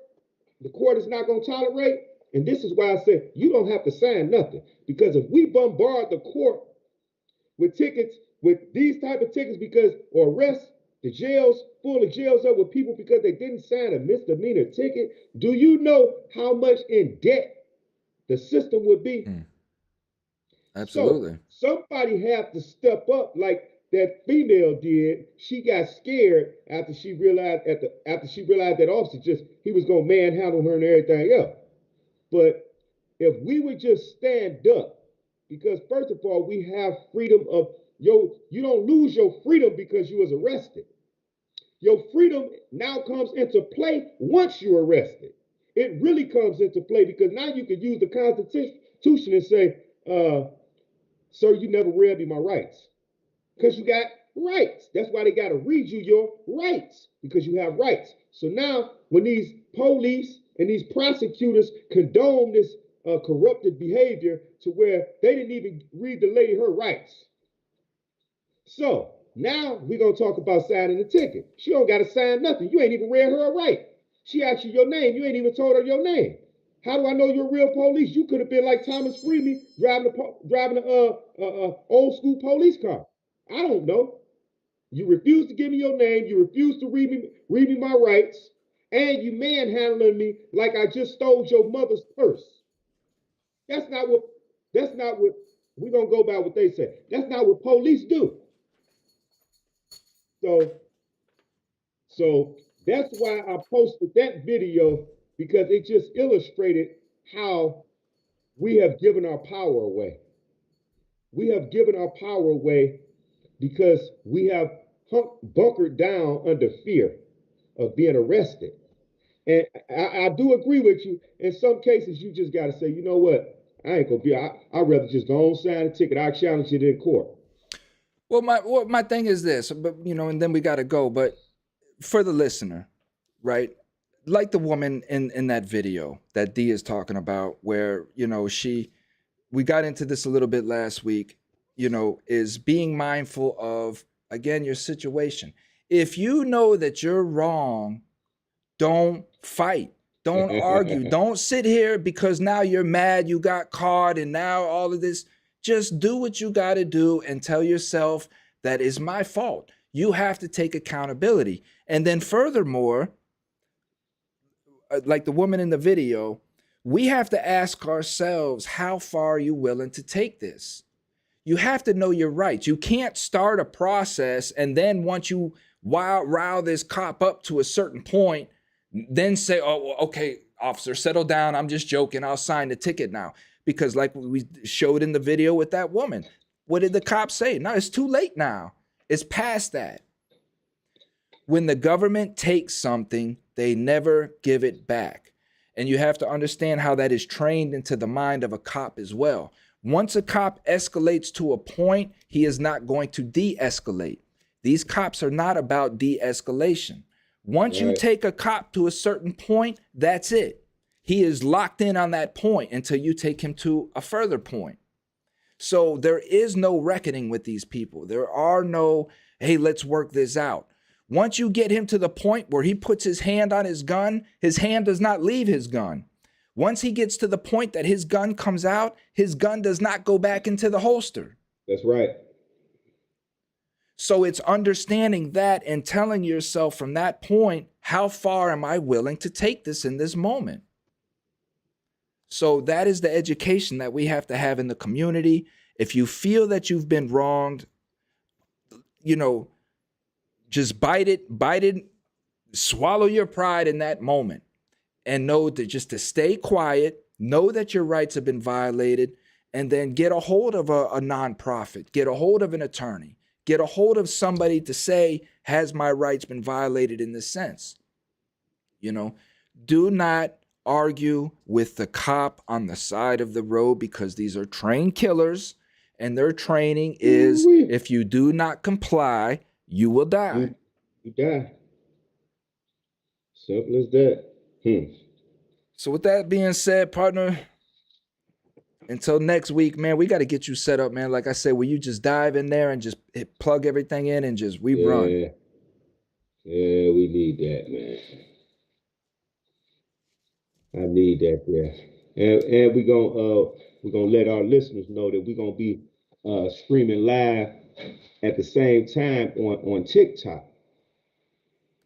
is not going to tolerate, and this is why I said, you don't have to sign nothing. Because if we bombard the court with tickets, with these type of tickets or arrests, the jails, full of jails up with people because they didn't sign a misdemeanor ticket, do you know how much in debt the system would be? Absolutely. So somebody have to step up like that female did. She got scared after she realized that officer he was gonna manhandle her and everything else. But if we would just stand up, because first of all, we have freedom of you don't lose your freedom because you was arrested. Your freedom now comes into play once you're arrested. It really comes into play because now you can use the Constitution and say, sir, you never read me my rights. Because you got rights. That's why they got to read you your rights, because you have rights. So now when these police and these prosecutors condone this corrupted behavior to where they didn't even read the lady her rights. So now we're going to talk about signing the ticket. She don't got to sign nothing. You ain't even read her a right. She asked you your name. You ain't even told her your name. How do I know you're real police? You could have been like Thomas Freeman driving a old school police car. I don't know. You refuse to give me your name. You refuse to read me my rights. And you manhandling me like I just stole your mother's purse. That's not what, we're going to go by what they say. That's not what police do. So that's why I posted that video, because it just illustrated how we have given our power away. We have given our power away because we have bunkered down under fear of being arrested. And I do agree with you. In some cases, you just got to say, you know what? I ain't going to be, I'd rather just go on sign a ticket. I challenge it in court. Well, my thing is this, but and then we got to go. But for the listener, right? Like the woman in that video that Dee is talking about, where, we got into this a little bit last week, is being mindful of, again, your situation. If you know that you're wrong, don't fight. Don't argue. Don't sit here because now you're mad, you got caught, and now all of this. Just do what you got to do and tell yourself that is my fault. You have to take accountability. And then furthermore, like the woman in the video, We have to ask ourselves, how far are you willing to take this? You have to know your rights. You can't start a process and then once you rile this cop up to a certain point, then say, oh, okay, officer, settle down. I'm just joking. I'll sign the ticket now. Because like we showed in the video with that woman, what did the cop say? No, it's too late now. It's past that. When the government takes something, they never give it back. And you have to understand how that is trained into the mind of a cop as well. Once a cop escalates to a point, he is not going to de-escalate. These cops are not about de-escalation. Once you take a cop to a certain point, that's it. He is locked in on that point until you take him to a further point. So there is no reckoning with these people. There are no, hey, let's work this out. Once you get him to the point where he puts his hand on his gun, his hand does not leave his gun. Once he gets to the point that his gun comes out, his gun does not go back into the holster. That's right. So it's understanding that and telling yourself from that point, how far am I willing to take this in this moment? So that is the education that we have to have in the community. If you feel that you've been wronged, you know, just bite it, swallow your pride in that moment and know that just to stay quiet, know that your rights have been violated, and then get a hold of a nonprofit, get a hold of an attorney, get a hold of somebody to say, has my rights been violated in this sense? You know, do not argue with the cop on the side of the road because these are trained killers and their training is if you do not comply, you will die. You die. Simple as that. So with that being said, partner, until next week, man, we got to get you set up, man. Like I said, where you just dive in there and just plug everything in and just rerun. Yeah, we need that, man. I need that, yeah. And we're gonna let our listeners know that we're gonna be streaming live at the same time on TikTok.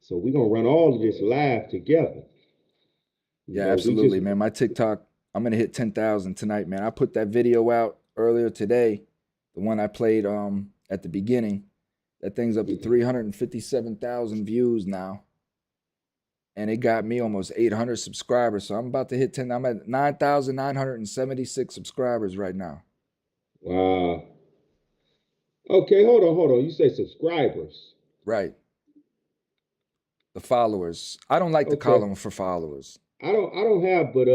So we're gonna run all of this live together. Yeah, absolutely, man. My TikTok, I'm gonna hit 10,000 tonight, man. I put that video out earlier today, the one I played at the beginning. That thing's up to 357,000 views now. And it got me almost 800 subscribers. So I'm about to hit 10. I'm at 9,976 subscribers right now. Wow. Okay, hold on. You say subscribers. Right. The followers. I don't like to call them for followers. I don't have but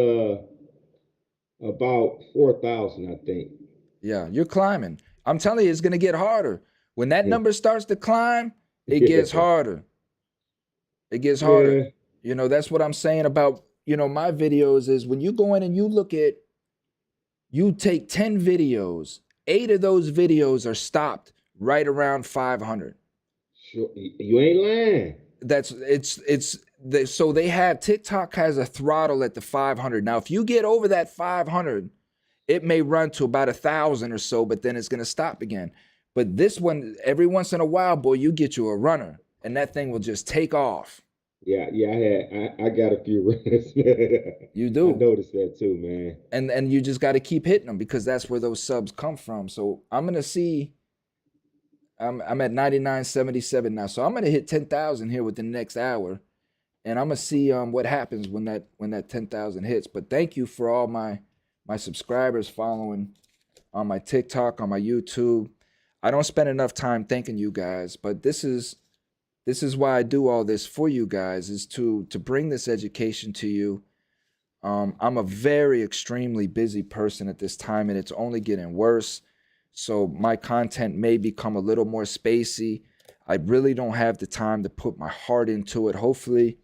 about 4,000, I think. Yeah, you're climbing. I'm telling you, it's gonna get harder. When that number starts to climb, it gets harder. It gets harder. Yeah. You know, that's what I'm saying about, you know, my videos is when you go in and you look at, you take 10 videos, 8 of those videos are stopped right around 500. Sure. You ain't lying. So they have, TikTok has a throttle at the 500. Now, if you get over that 500, it may run to about 1,000 or so, but then it's going to stop again. But this one, every once in a while, boy, you get you a runner and that thing will just take off. Yeah, I got a few runners. You do. I noticed that too, man. And you just got to keep hitting them because that's where those subs come from. So I'm going to see, I'm at 9,977 now. So I'm going to hit 10,000 here within the next hour. And I'm going to see what happens when that 10,000 hits. But thank you for all my subscribers following on my TikTok, on my YouTube. I don't spend enough time thanking you guys, but this is why I do all this for you guys, is to bring this education to you. I'm a very extremely busy person at this time, and it's only getting worse. So my content may become a little more spacey. I really don't have the time to put my heart into it. Hopefully,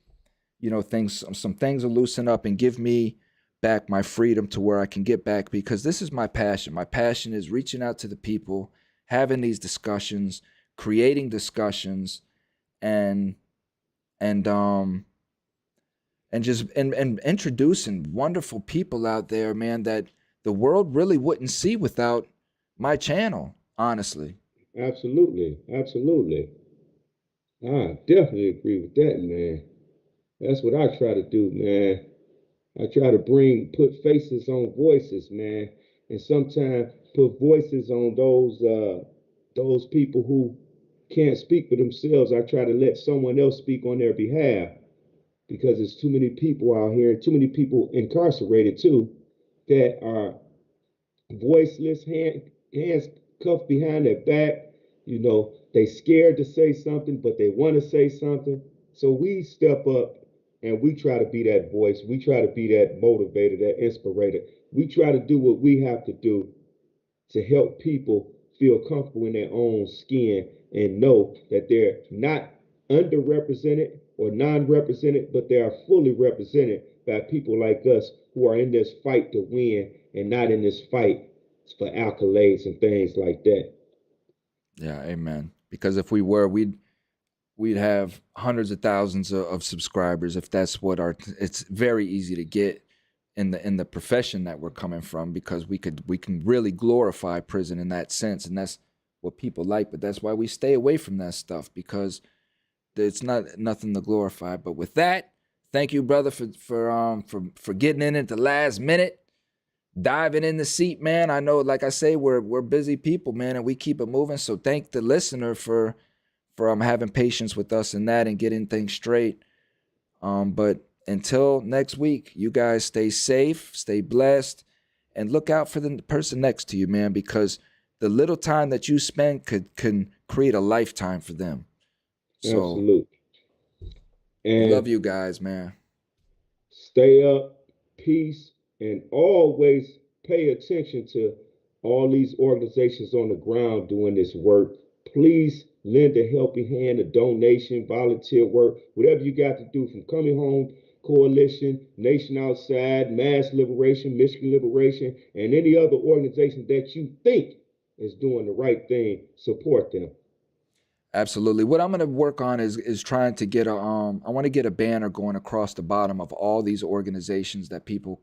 you know, some things will loosen up and give me back my freedom to where I can get back, because this is my passion. My passion is reaching out to the people, having these discussions, creating discussions, and just introducing wonderful people out there, man, that the world really wouldn't see without my channel, honestly. Absolutely. I definitely agree with that, man. That's what I try to do, man. I try to put faces on voices, man, and sometimes put voices on those people who can't speak for themselves. I try to let someone else speak on their behalf because there's too many people out here, too many people incarcerated too, that are voiceless, hands cuffed behind their back. You know, they scared to say something, but they want to say something. So we step up and we try to be that voice. We try to be that motivator, that inspirator. We try to do what we have to do to help people feel comfortable in their own skin and know that they're not underrepresented or non-represented, but they are fully represented by people like us who are in this fight to win and not in this fight for accolades and things like that. Yeah, amen. Because if we were, we'd have hundreds of thousands of subscribers. If that's what it's very easy to get in the profession that we're coming from, because we can really glorify prison in that sense, and that's what people like. But that's why we stay away from that stuff, because it's nothing to glorify. But with that, thank you, brother, for getting in at the last minute, diving in the seat, man. I know, like I say, we're busy people, man, and we keep it moving. So thank the listener for having patience with us in that and getting things straight. But until next week, you guys stay safe, stay blessed, and look out for the person next to you, man, because the little time that you spend can create a lifetime for them. So, absolutely. And love you guys, man. stay up, peace, and always pay attention to all these organizations on the ground doing this work. Please lend a helping hand, a donation, volunteer work, whatever you got to do, from Coming Home Coalition, Nation Outside, Mass Liberation, Michigan Liberation, and any other organization that you think is doing the right thing. Support them. Absolutely. What I'm going to work on is trying to get I want to get a banner going across the bottom of all these organizations that people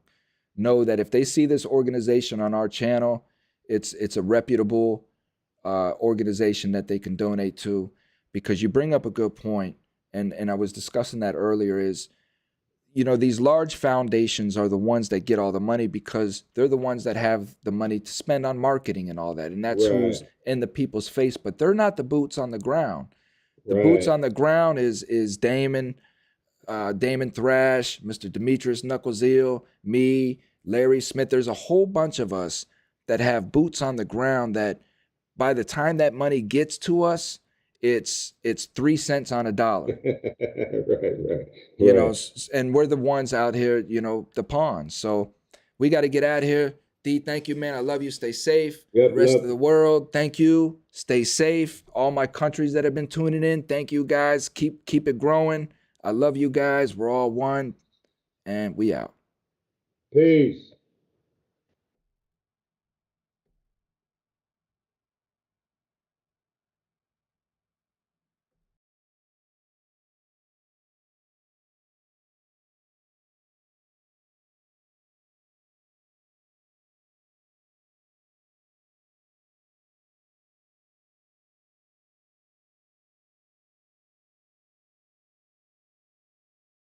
know that if they see this organization on our channel, it's a reputable organization that they can donate to. Because you bring up a good point, and I was discussing that earlier, is, you know, these large foundations are the ones that get all the money because they're the ones that have the money to spend on marketing and all that. And that's Right. who's in the people's face, but they're not the boots on the ground. The Right. boots on the ground is Damon Thrash, Mr. Demetrius Knuckles, me, Larry Smith. There's a whole bunch of us that have boots on the ground that by the time that money gets to us, it's 3 cents on a dollar. right. You know, and we're the ones out here, you know, the pawns. So we got to get out here. D, thank you, man. I love you. Stay safe. Yep, The rest yep. of the world, thank you. Stay safe. All my countries that have been tuning in, thank you, guys. Keep it growing. I love you guys. We're all one, and we out. Peace.